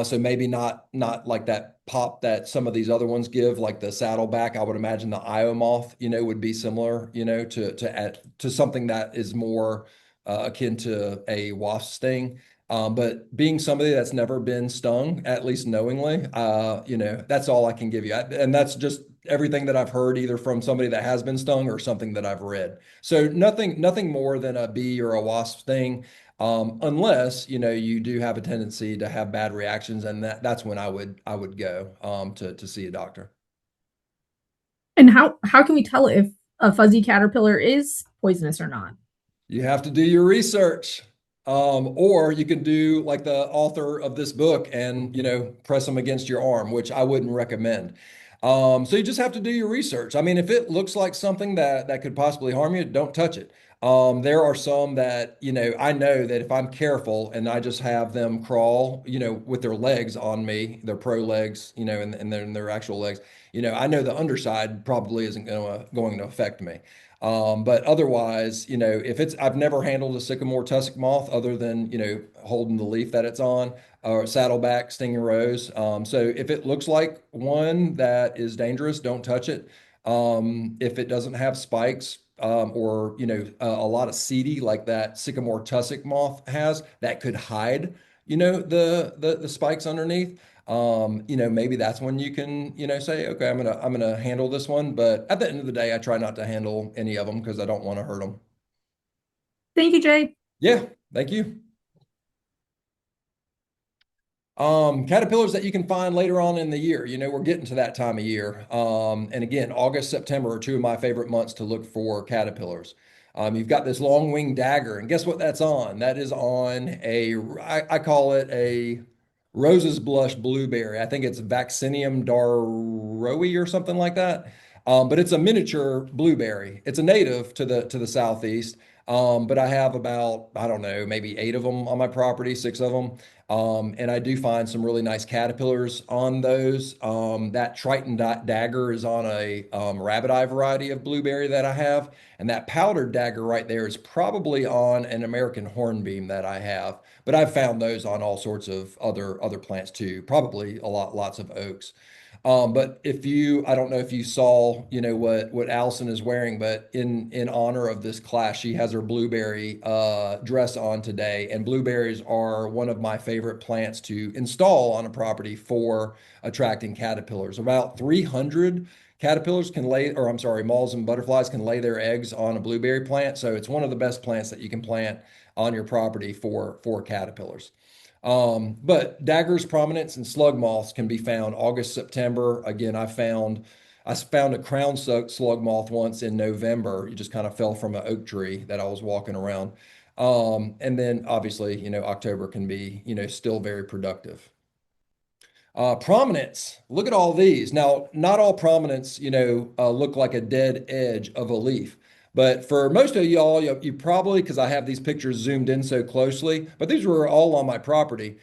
So maybe not like that pop that some of these other ones give, like the saddleback. I would imagine the Io moth, would be similar, to something that is more akin to a wasp sting. But being somebody that's never been stung, at least knowingly, that's all I can give you. And that's just everything that I've heard, either from somebody that has been stung or something that I've read. So nothing more than a bee or a wasp sting, unless you do have a tendency to have bad reactions, and that's when I would go to see a doctor. And how can we tell if a fuzzy caterpillar is poisonous or not? You have to do your research. Or you can do like the author of this book and, press them against your arm, which I wouldn't recommend. So you just have to do your research. I mean, if it looks like something that could possibly harm you, don't touch it. There are some that, I know that if I'm careful and I just have them crawl, with their legs on me, their pro legs, and then their actual legs, I know the underside probably isn't going to affect me. But otherwise, if I've never handled a sycamore tussock moth other than, holding the leaf that it's on, or saddleback stinging rose. So if it looks like one that is dangerous, don't touch it. If it doesn't have spikes, or, a lot of seedy like that sycamore tussock moth has that could hide, the spikes underneath. Maybe that's when you can, say, okay, I'm gonna handle this one. But at the end of the day, I try not to handle any of them because I don't want to hurt them. Thank you, Jay. Yeah, thank you. Caterpillars that you can find later on in the year. We're getting to that time of year. And again, August, September are two of my favorite months to look for caterpillars. You've got this long winged dagger, and guess what that's on? That is on I call it a roses blush blueberry. I think it's Vaccinium darrowi or something like that. But it's a miniature blueberry. It's a native to the southeast. But I have about, I don't know, maybe 8 of them on my property, 6 of them. And I do find some really nice caterpillars on those. That Triton dagger is on a rabbit eye variety of blueberry that I have. And that powdered dagger right there is probably on an American hornbeam that I have. But I've found those on all sorts of other plants too, probably lots of oaks. But I don't know if you saw, what Allison is wearing, but in honor of this class, she has her blueberry dress on today. And blueberries are one of my favorite plants to install on a property for attracting caterpillars. About 300 Caterpillars can lay, or I'm sorry, moths and butterflies can lay their eggs on a blueberry plant. So it's one of the best plants that you can plant on your property for caterpillars. But daggers, prominence, and slug moths can be found August, September. Again, I found a crown slug moth once in November. It just kind of fell from an oak tree that I was walking around. And then obviously, October can be, still very productive. Prominence. Look at all these. Now, not all prominence, look like a dead edge of a leaf. But for most of y'all, you probably, because I have these pictures zoomed in so closely, but these were all on my property.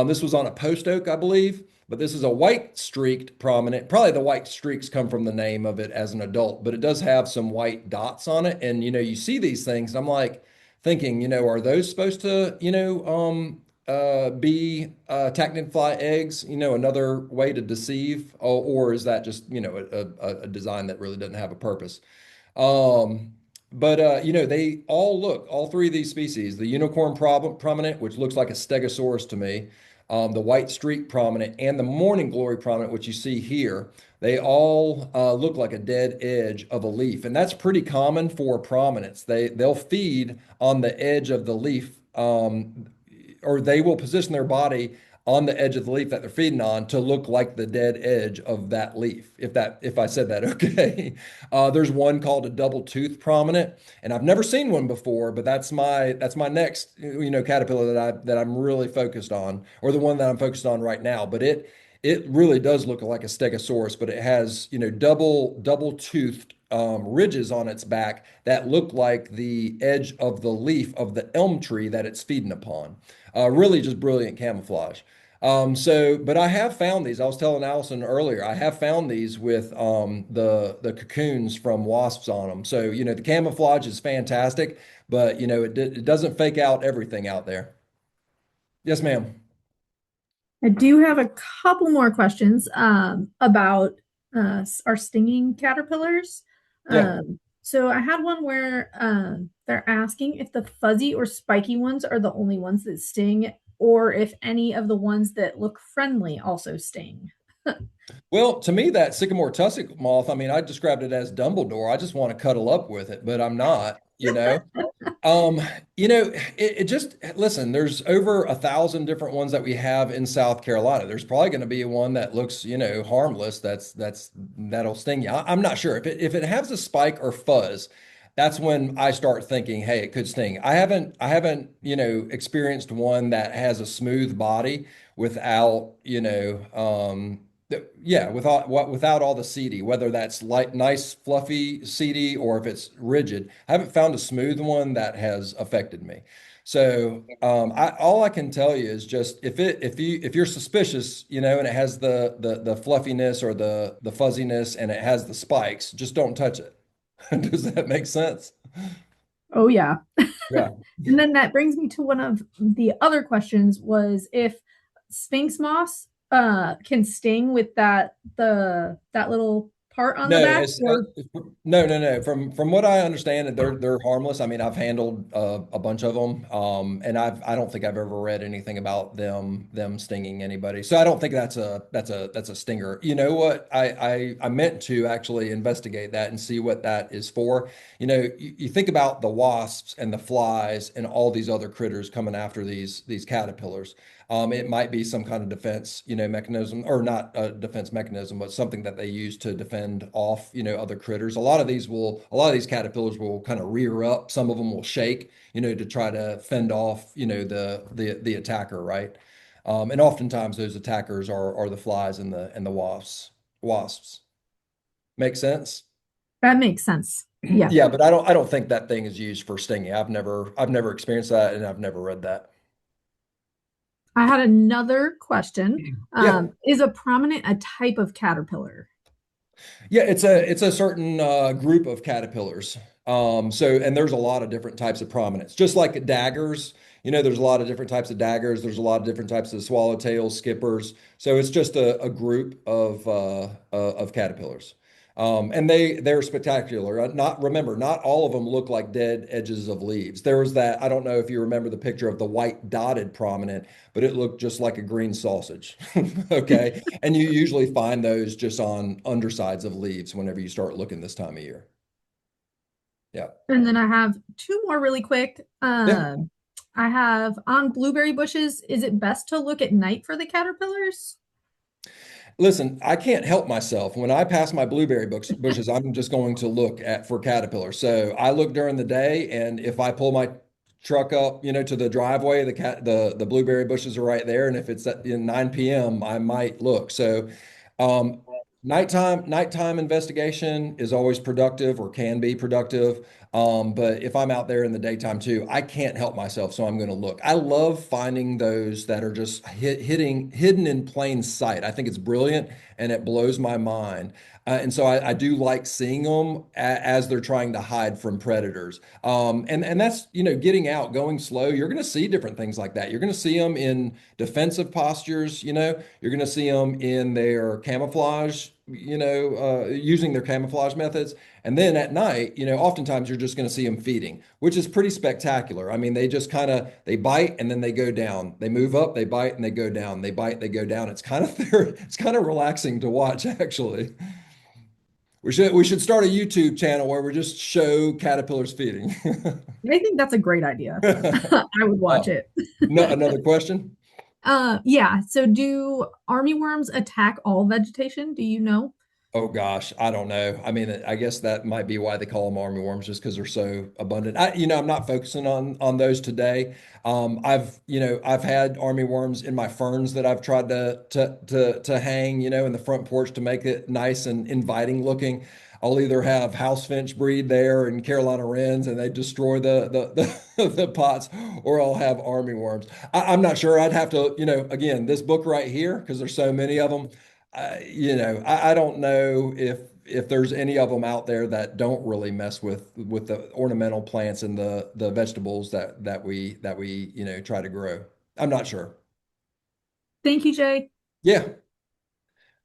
This was on a post oak, I believe, but this is a white streaked prominent. Probably the white streaks come from the name of it as an adult, but it does have some white dots on it. And, you see these things, and I'm like thinking, are those supposed to, be fly eggs, another way to deceive, or is that just, a design that really doesn't have a purpose? Um, but they all three of these species, the unicorn prominent, which looks like a stegosaurus to me, the white streak prominent, and the morning glory prominent, which you see here, they all look like a dead edge of a leaf, and that's pretty common for prominence. They'll feed on the edge of the leaf, or they will position their body on the edge of the leaf that they're feeding on to look like the dead edge of that leaf. If I said that okay. There's one called a double tooth prominent, and I've never seen one before, but that's my next caterpillar that I'm really focused on, or the one that I'm focused on right now. But it really does look like a stegosaurus, but it has double toothed ridges on its back that look like the edge of the leaf of the elm tree that it's feeding upon. Really just brilliant camouflage. But I have found these. I was telling Allison earlier, I have found these with the cocoons from wasps on them. So, the camouflage is fantastic, but, it doesn't fake out everything out there. Yes, ma'am. I do have a couple more questions about our stinging caterpillars. Yeah. So I had one where they're asking if the fuzzy or spiky ones are the only ones that sting, or if any of the ones that look friendly also sting. Well, to me, that sycamore tussock moth, I mean, I described it as Dumbledore. I just want to cuddle up with it, but I'm not. Um, it just listen, there's over 1,000 different ones that we have in South Carolina. There's probably going to be one that looks, harmless. That'll sting you. I'm not sure if it has a spike or fuzz. That's when I start thinking, hey, it could sting. I haven't, experienced one that has a smooth body without, yeah, without all the seedy, whether that's like nice fluffy seedy or if it's rigid. I haven't found a smooth one that has affected me. So all I can tell you is just if you're suspicious, and it has the fluffiness or the fuzziness and it has the spikes, just don't touch it. Does that make sense? Oh yeah. Yeah. And then that brings me to one of the other questions was if Sphinx moss can sting with that little part on the No, back or no. From what I understand, they're harmless. I mean, I've handled a bunch of them, and I don't think I've ever read anything about them stinging anybody. So I don't think that's a stinger. You know what? I meant to actually investigate that and see what that is for. You think about the wasps and the flies and all these other critters coming after these caterpillars. It might be some kind of defense, mechanism, or not a defense mechanism, but something that they use to defend off, other critters. A lot of these caterpillars will kind of rear up. Some of them will shake, to try to fend off, the attacker, right? And oftentimes those attackers are the flies and the wasps. Make sense? that makes sense. Yeah. Yeah, but I don't think that thing is used for stinging. I've never experienced that, and I've never read that. I had another question. Yeah. Is a prominent a type of caterpillar? Yeah, it's a certain group of caterpillars. And there's a lot of different types of prominence. Just like daggers, there's a lot of different types of daggers. There's a lot of different types of swallowtails, skippers. So it's just a group of caterpillars. And they're spectacular. Not remember, not all of them look like dead edges of leaves. There was that, I don't know if you remember the picture of the white dotted prominent, but it looked just like a green sausage. Okay. And you usually find those just on undersides of leaves whenever you start looking this time of year. Yeah. And then I have two more really quick. Yeah. I have on blueberry bushes, is it best to look at night for the caterpillars? Listen, I can't help myself. When I pass my blueberry bushes, I'm just going to look at for caterpillars. So I look during the day, and if I pull my truck up, to the driveway, the blueberry bushes are right there. And if it's at 9 p.m., I might look. So um, nighttime investigation is always productive or can be productive. But if I'm out there in the daytime too, I can't help myself, so I'm going to look. I love finding those that are just hidden in plain sight. I think it's brilliant and it blows my mind. And so I do like seeing them as they're trying to hide from predators. And that's, getting out, going slow. You're going to see different things like that. You're going to see them in defensive postures. You're going to see them in their camouflage, using their camouflage methods. And then at night, oftentimes you're just going to see them feeding, which is pretty spectacular. I mean, they just they bite and then they go down. They move up, they bite and they go down. They bite, they go down. It's kind of relaxing to watch, actually. We should start a YouTube channel where we just show caterpillars feeding. I think that's a great idea. I would watch Oh, it. no, another question? Yeah. So do army worms attack all vegetation? Do you know? Oh gosh, I don't know. I mean, I guess that might be why they call them army worms, just because they're so abundant. I'm not focusing on those today. I've had army worms in my ferns that I've tried to hang, in the front porch to make it nice and inviting looking. I'll either have house finch breed there and Carolina wrens, and they destroy the pots, or I'll have army worms. I'm not sure. I'd have to, again, this book right here, because there's so many of them. I don't know if there's any of them out there that don't really mess with the ornamental plants and the vegetables that we try to grow. I'm not sure. Thank you, Jay. Yeah.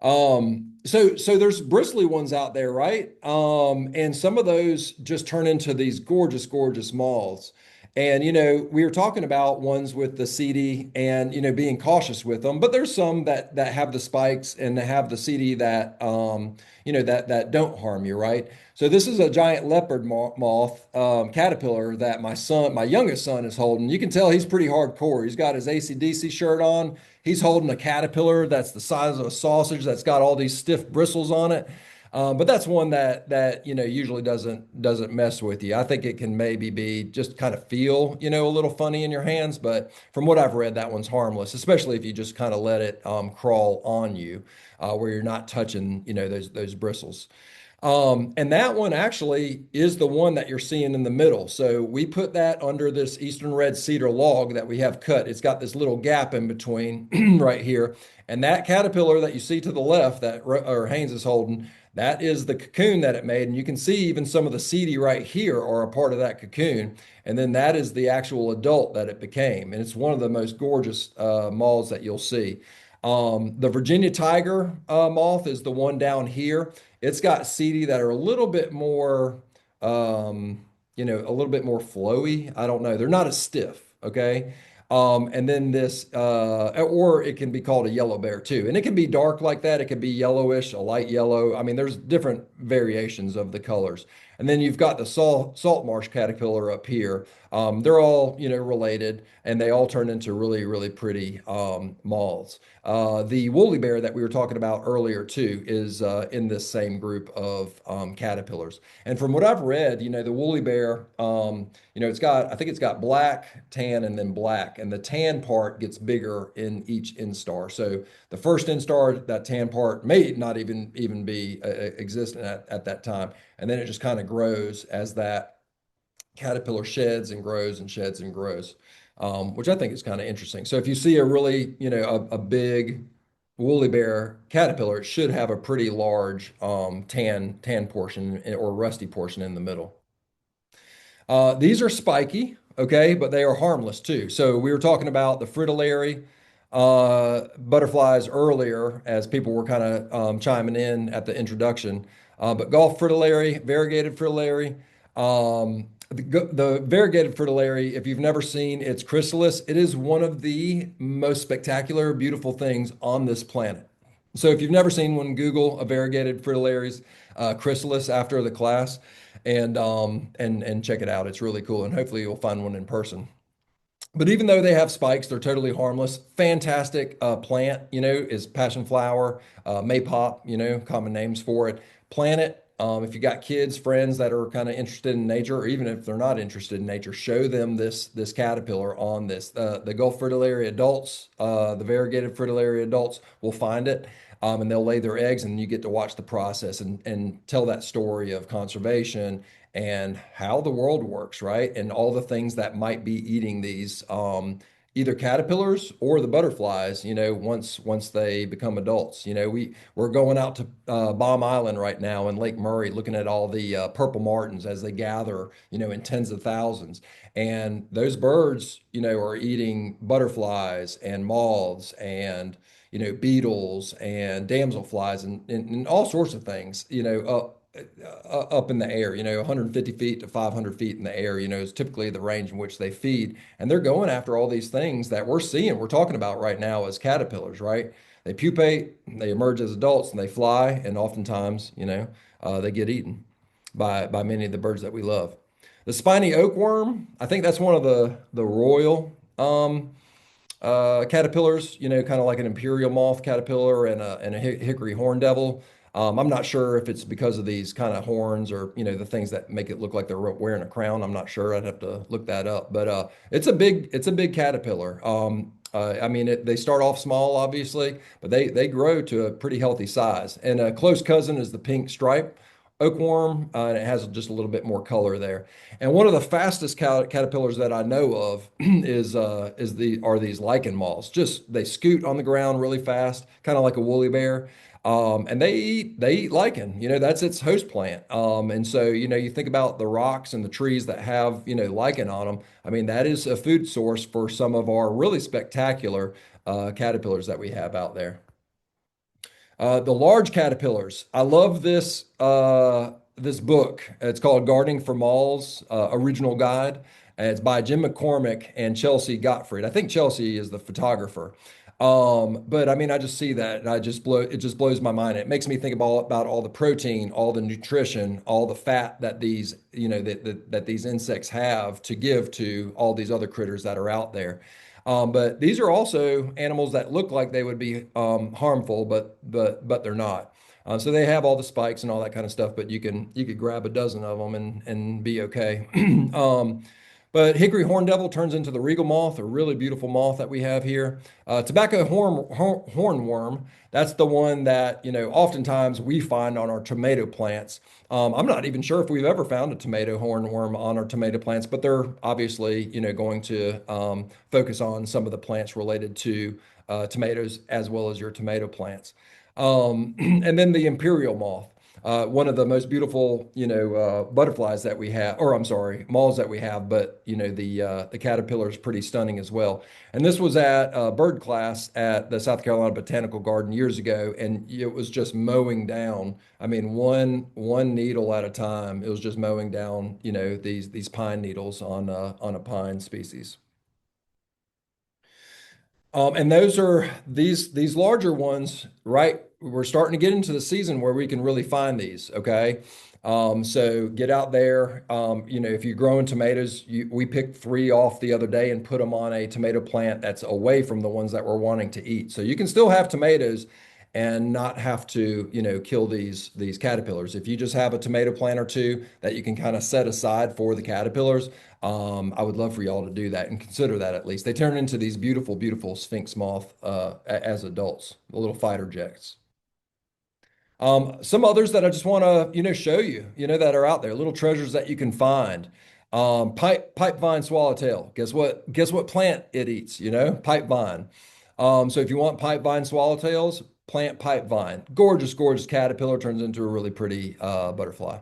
So there's bristly ones out there, right? And some of those just turn into these gorgeous, gorgeous moths. And we were talking about ones with the seedy and being cautious with them, but there's some that have the spikes and that have the seedy that that don't harm you, right? So this is a giant leopard moth caterpillar that my youngest son is holding. You can tell he's pretty hardcore. He's got his AC/DC shirt on. He's holding a caterpillar that's the size of a sausage that's got all these stiff bristles on it. But that's one that usually doesn't mess with you. I think it can maybe be just kind of feel a little funny in your hands, but from what I've read, that one's harmless, especially if you just kind of let it crawl on you, where you're not touching those bristles. And that one actually is the one that you're seeing in the middle. So we put that under this eastern red cedar log that we have cut. It's got this little gap in between right here. And that caterpillar that you see to the left that or Haynes is holding, that is the cocoon that it made. And you can see even some of the seedy right here are a part of that cocoon. And then that is the actual adult that it became. And it's one of the most gorgeous moths that you'll see. The Virginia tiger moth is the one down here. It's got seedy that are a little bit more, a little bit more flowy. I don't know. They're not as stiff. Okay. And then or it can be called a yellow bear too. And it can be dark like that. It could be yellowish, a light yellow. I mean, there's different variations of the colors. And then you've got the salt marsh caterpillar up here. They're all, related, and they all turn into really, really pretty moths. The woolly bear that we were talking about earlier too is in this same group of caterpillars. And from what I've read, the woolly bear, I think it's got black, tan, and then black, and the tan part gets bigger in each instar. So the first instar, that tan part may not even be existent at that time, and then it just kind of grows as that caterpillar sheds and grows and sheds and grows, which I think is kind of interesting. So if you see a really, a big woolly bear caterpillar, it should have a pretty large tan portion or rusty portion in the middle. These are spiky, okay, but they are harmless too. So we were talking about the fritillary butterflies earlier as people were kind of chiming in at the introduction. But golf fritillary, variegated fritillary. The variegated fritillary, if you've never seen its chrysalis, it is one of the most spectacular, beautiful things on this planet. So if you've never seen one, Google a variegated fritillaries chrysalis after the class, and check it out. It's really cool, and hopefully you'll find one in person. But even though they have spikes, they're totally harmless. Fantastic plant, is passion flower, maypop, common names for it. Plant it. If you got kids, friends that are kind of interested in nature, or even if they're not interested in nature, show them this caterpillar on this. The Gulf fritillary adults, the variegated fritillary adults will find it, and they'll lay their eggs, and you get to watch the process and tell that story of conservation and how the world works, right? And all the things that might be eating these either caterpillars or the butterflies, once they become adults. We're going out to Baum Island right now in Lake Murray, looking at all the purple martins as they gather, in tens of thousands. And those birds, are eating butterflies and moths and beetles and damselflies and all sorts of things, up in the air, 150 feet to 500 feet in the air, is typically the range in which they feed. And they're going after all these things that we're talking about right now as caterpillars, right? They pupate, they emerge as adults, and they fly. And oftentimes, they get eaten by many of the birds that we love. The spiny oakworm, I think that's one of the royal caterpillars, kind of like an imperial moth caterpillar and a hickory horn devil. I'm not sure if it's because of these kind of horns or, the things that make it look like they're wearing a crown. I'm not sure. I'd have to look that up. But it's a big caterpillar. I mean, they start off small, obviously, but they grow to a pretty healthy size. And a close cousin is the pink stripe oakworm, and it has just a little bit more color there. And one of the fastest caterpillars that I know of are these lichen moths. Just they scoot on the ground really fast, kind of like a woolly bear. And they eat lichen. That's its host plant. And so you think about the rocks and the trees that have lichen on them. I mean, that is a food source for some of our really spectacular caterpillars that we have out there. The large caterpillars. I love this book. It's called Gardening for Malls, Original Guide. And it's by Jim McCormick and Chelsea Gottfried. I think Chelsea is the photographer. But I mean, I just see that and it just blows my mind. It makes me think about all the protein, all the nutrition, all the fat that these, that these insects have to give to all these other critters that are out there. But these are also animals that look like they would be harmful, but they're not. So they have all the spikes and all that kind of stuff, but you could grab a dozen of them and be okay. But hickory horn devil turns into the regal moth, a really beautiful moth that we have here. Tobacco hornworm, that's the one that, oftentimes we find on our tomato plants. I'm not even sure if we've ever found a tomato hornworm on our tomato plants, but they're obviously, going to focus on some of the plants related to tomatoes as well as your tomato plants. And then the imperial moth. One of the most beautiful, butterflies that we have, or I'm sorry, moths that we have, but the caterpillar is pretty stunning as well. And this was at bird class at the South Carolina Botanical Garden years ago, and it was just mowing down. I mean, one needle at a time. It was just mowing down, these pine needles on a pine species. And those are these larger ones, right? We're starting to get into the season where we can really find these, okay? So get out there. If you're growing tomatoes, we picked three off the other day and put them on a tomato plant that's away from the ones that we're wanting to eat. So you can still have tomatoes and not have to, kill these caterpillars. If you just have a tomato plant or two that you can kind of set aside for the caterpillars, I would love for y'all to do that and consider that at least. They turn into these beautiful, beautiful sphinx moth as adults, the little fighter jets. Some others that I just want to, show you, that are out there, little treasures that you can find. Pipe vine swallowtail. Guess what? Guess what plant it eats? Pipe vine. So if you want pipe vine swallowtails, plant pipe vine. Gorgeous, gorgeous caterpillar turns into a really pretty butterfly.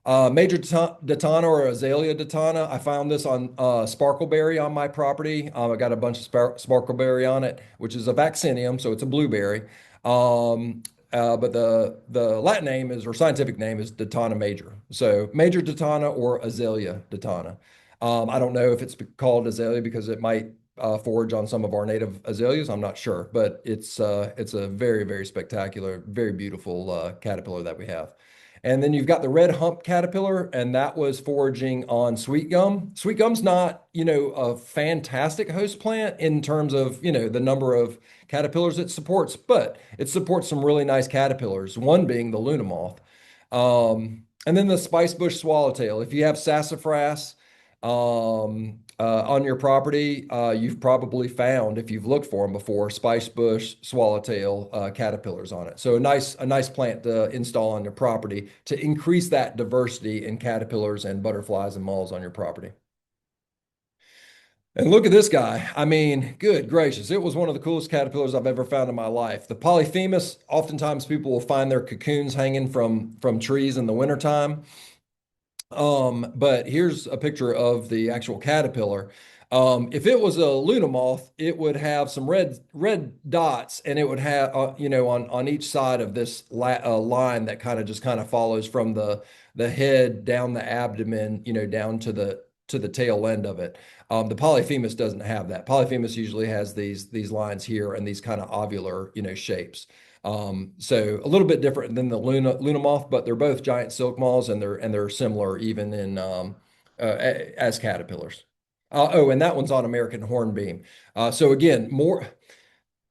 Major Datana or Azalea Datana. I found this on Sparkleberry on my property. I got a bunch of Sparkleberry on it, which is a vaccinium, so it's a blueberry. but the Latin name is, or scientific name is Dotana major. So major Dotana or Azalea Dotana. I don't know if it's called azalea because it might forage on some of our native azaleas. I'm not sure, but it's a very, very spectacular, very beautiful caterpillar that we have. And then you've got the red hump caterpillar, and that was foraging on sweet gum. Sweet gum's not, a fantastic host plant in terms of, the number of caterpillars it supports, but it supports some really nice caterpillars, one being the Luna moth. And then the spice bush swallowtail. If you have sassafras, on your property, you've probably found, if you've looked for them before, spice bush swallowtail caterpillars on it. So a nice plant to install on your property to increase that diversity in caterpillars and butterflies and moths on your property. And look at this guy. I mean, good gracious. It was one of the coolest caterpillars I've ever found in my life. The Polyphemus, oftentimes people will find their cocoons hanging from trees in the wintertime. But here's a picture of the actual caterpillar. If it was a Luna moth, it would have some red dots, and it would have, on each side of this line that kind of follows from the head down the abdomen, down to the tail end of it. The Polyphemus doesn't have that. Polyphemus usually has these lines here and these kind of ovular, shapes. So a little bit different than the Luna moth, but they're both giant silk moths, and they're similar even in as caterpillars. Oh, and that one's on American hornbeam. So again, more.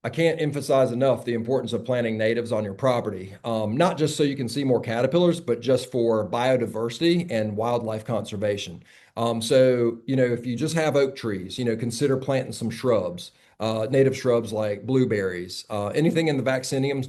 I can't emphasize enough the importance of planting natives on your property, not just so you can see more caterpillars, but just for biodiversity and wildlife conservation. So, if you just have oak trees, consider planting some shrubs, native shrubs like blueberries, anything in the Vaccinium,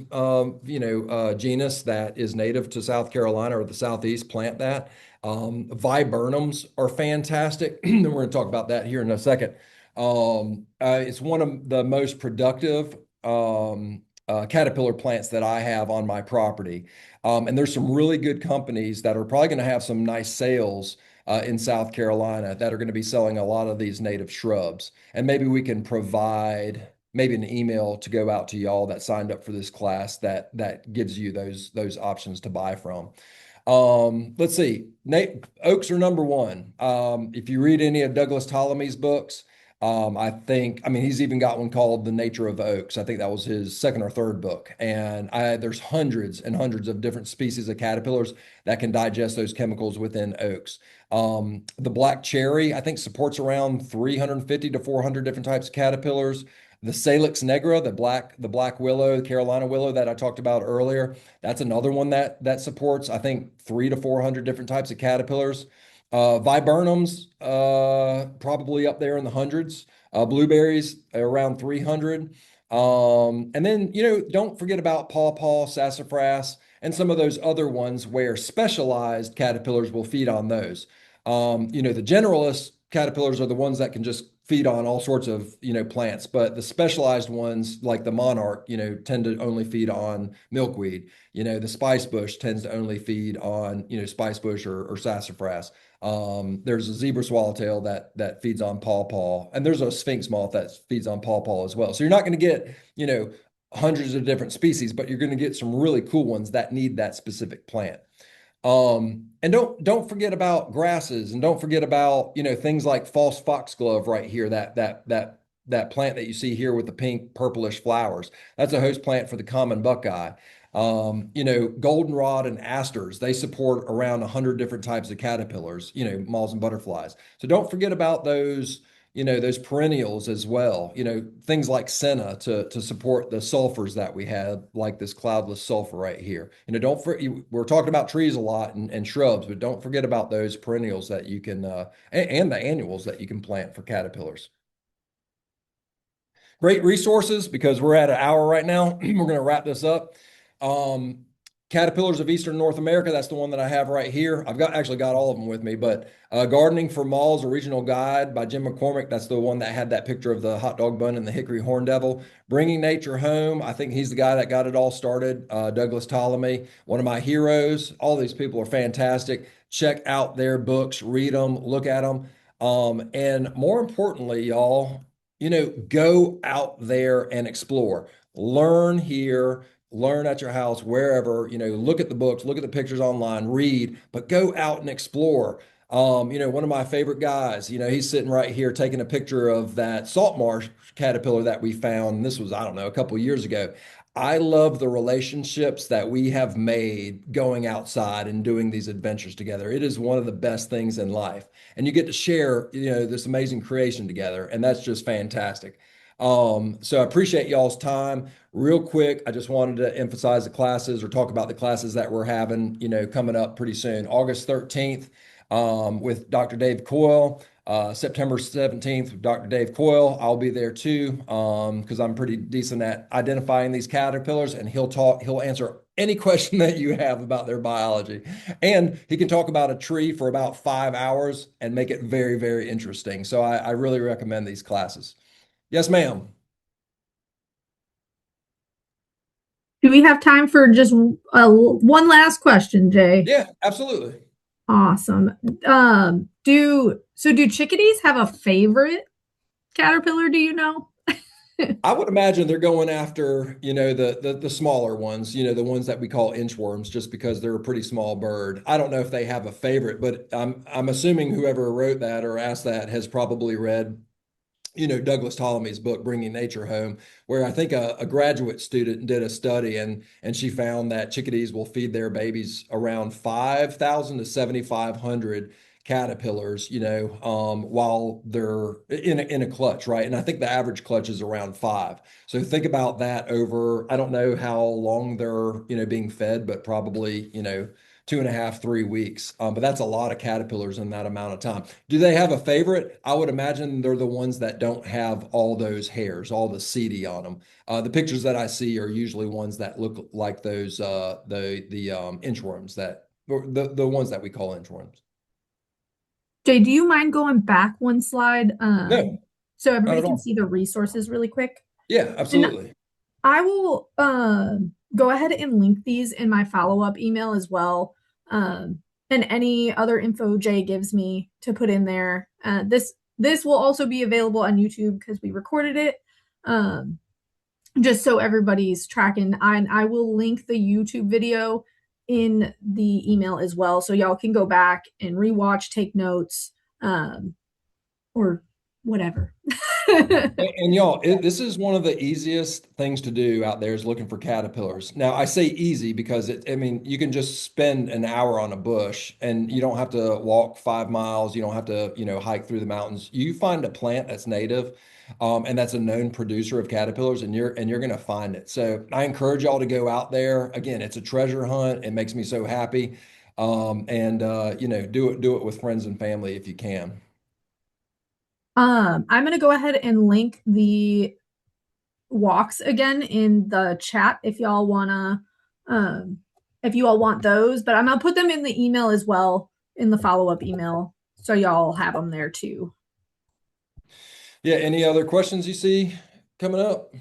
genus that is native to South Carolina or the Southeast, plant that. Viburnums are fantastic. We're going to talk about that here in a second. It's one of the most productive caterpillar plants that I have on my property. And there's some really good companies that are probably going to have some nice sales in South Carolina that are going to be selling a lot of these native shrubs. And maybe we can provide maybe an email to go out to y'all that signed up for this class that gives you those options to buy from. Let's see. Oaks are number one. If you read any of Douglas Ptolemy's books, I mean, he's even got one called The Nature of Oaks. I think that was his second or third book. And there's hundreds and hundreds of different species of caterpillars that can digest those chemicals within oaks. The black cherry, I think, supports around 350 to 400 different types of caterpillars. The Salix nigra, the black willow, the Carolina willow that I talked about earlier, that's another one that supports, I think, 300 to 400 different types of caterpillars. Viburnums, probably up there in the hundreds. Blueberries around 300. And then, don't forget about pawpaw, sassafras, and some of those other ones where specialized caterpillars will feed on those. The generalist caterpillars are the ones that can just feed on all sorts of, plants, but the specialized ones like the monarch, tend to only feed on milkweed. The spice bush tends to only feed on, spice bush or sassafras. There's a zebra swallowtail that feeds on pawpaw, and there's a sphinx moth that feeds on pawpaw as well. So you're not going to get, hundreds of different species, but you're going to get some really cool ones that need that specific plant. And don't forget about grasses, and don't forget about, things like false foxglove right here, that plant that you see here with the pink purplish flowers. That's a host plant for the common buckeye. Goldenrod and asters, they support around 100 different types of caterpillars, moths and butterflies. So don't forget about those perennials as well, things like senna to support the sulfurs that we have, like this cloudless sulfur right here. We're talking about trees a lot and shrubs, but don't forget about those perennials that you can, and the annuals that you can plant for caterpillars. Great resources, because we're at an hour right now. We're going to wrap this up. Um, Caterpillars of Eastern North America, that's the one that I have right here. Actually got all of them with me, but Gardening for Moths, a Regional Guide by Jim McCormick. That's the one that had that picture of the hot dog bun and the hickory horndevil. Bringing Nature Home, I think he's the guy that got it all started. Douglas Ptolemy, one of my heroes. All these people are fantastic. Check out their books, read them, look at them. And more importantly, y'all, go out there and explore. Learn here, learn at your house, wherever, look at the books, look at the pictures online, read, but go out and explore. One of my favorite guys, he's sitting right here taking a picture of that salt marsh caterpillar that we found. This was, I don't know, a couple of years ago. I love the relationships that we have made going outside and doing these adventures together. It is one of the best things in life. And you get to share, this amazing creation together. And that's just fantastic. So I appreciate y'all's time. Real quick, I just wanted to emphasize the classes or talk about the classes that we're having, coming up pretty soon. August 13th, with Dr. Dave Coyle. September 17th with Dr. Dave Coyle. I'll be there too, because I'm pretty decent at identifying these caterpillars, and he'll answer any question that you have about their biology. And he can talk about a tree for about 5 hours and make it very, very interesting. So I really recommend these classes. Yes, ma'am. Do we have time for just one last question, Jay? Yeah, absolutely. Awesome. Do chickadees have a favorite caterpillar? Do you know? I would imagine they're going after, the smaller ones, the ones that we call inchworms, just because they're a pretty small bird. I don't know if they have a favorite, but I'm assuming whoever wrote that or asked that has probably read, Douglas Ptolemy's book, Bringing Nature Home, where I think a graduate student did a study, and she found that chickadees will feed their babies around 5,000 to 7,500 caterpillars, while they're in a clutch, right? And I think the average clutch is around five. So think about that over, I don't know how long they're, being fed, but probably, 2.5, 3 weeks. But that's a lot of caterpillars in that amount of time. Do they have a favorite? I would imagine they're the ones that don't have all those hairs, all the seedy on them. The pictures that I see are usually ones that look like those the inchworms or the ones that we call inchworms. Jay, do you mind going back one slide No, so not everybody at can all. see the resources really quick? Yeah, And absolutely. I will go ahead and link these in my follow-up email as well. Um, and any other info Jay gives me to put in there. This will also be available on YouTube because we recorded it. Um, just so everybody's tracking. I will link the YouTube video in the email as well, so y'all can go back and rewatch, take notes, or whatever. And y'all, this is one of the easiest things to do out there is looking for caterpillars. Now, I say easy because I mean, you can just spend an hour on a bush and you don't have to walk 5 miles. You don't have to, hike through the mountains. You find a plant that's native, and that's a known producer of caterpillars, and you're going to find it. So I encourage y'all to go out there. Again, it's a treasure hunt. It makes me so happy. And do it with friends and family if you can. I'm gonna go ahead and link the walks again in the chat um if you all want those, but I'm gonna put them in the email as well in the follow-up email so y'all have them there too. Yeah, any other questions you see coming up?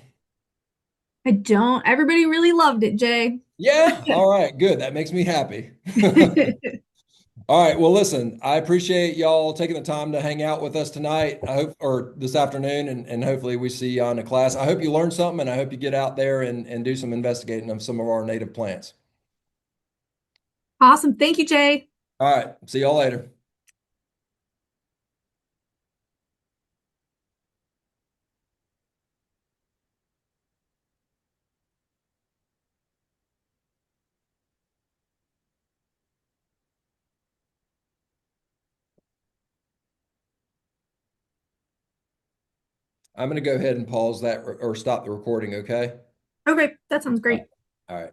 I don't everybody really loved it, Jay. Yeah. All right. Good. That makes me happy. All right. Well, listen, I appreciate y'all taking the time to hang out with us tonight. I hope, or this afternoon, and hopefully we see you on the class. I hope you learned something, and I hope you get out there and do some investigating of some of our native plants. Awesome. Thank you, Jay. All right. See y'all later. I'm going to go ahead and pause that or stop the recording. Okay. Okay, that sounds All right. great. All right.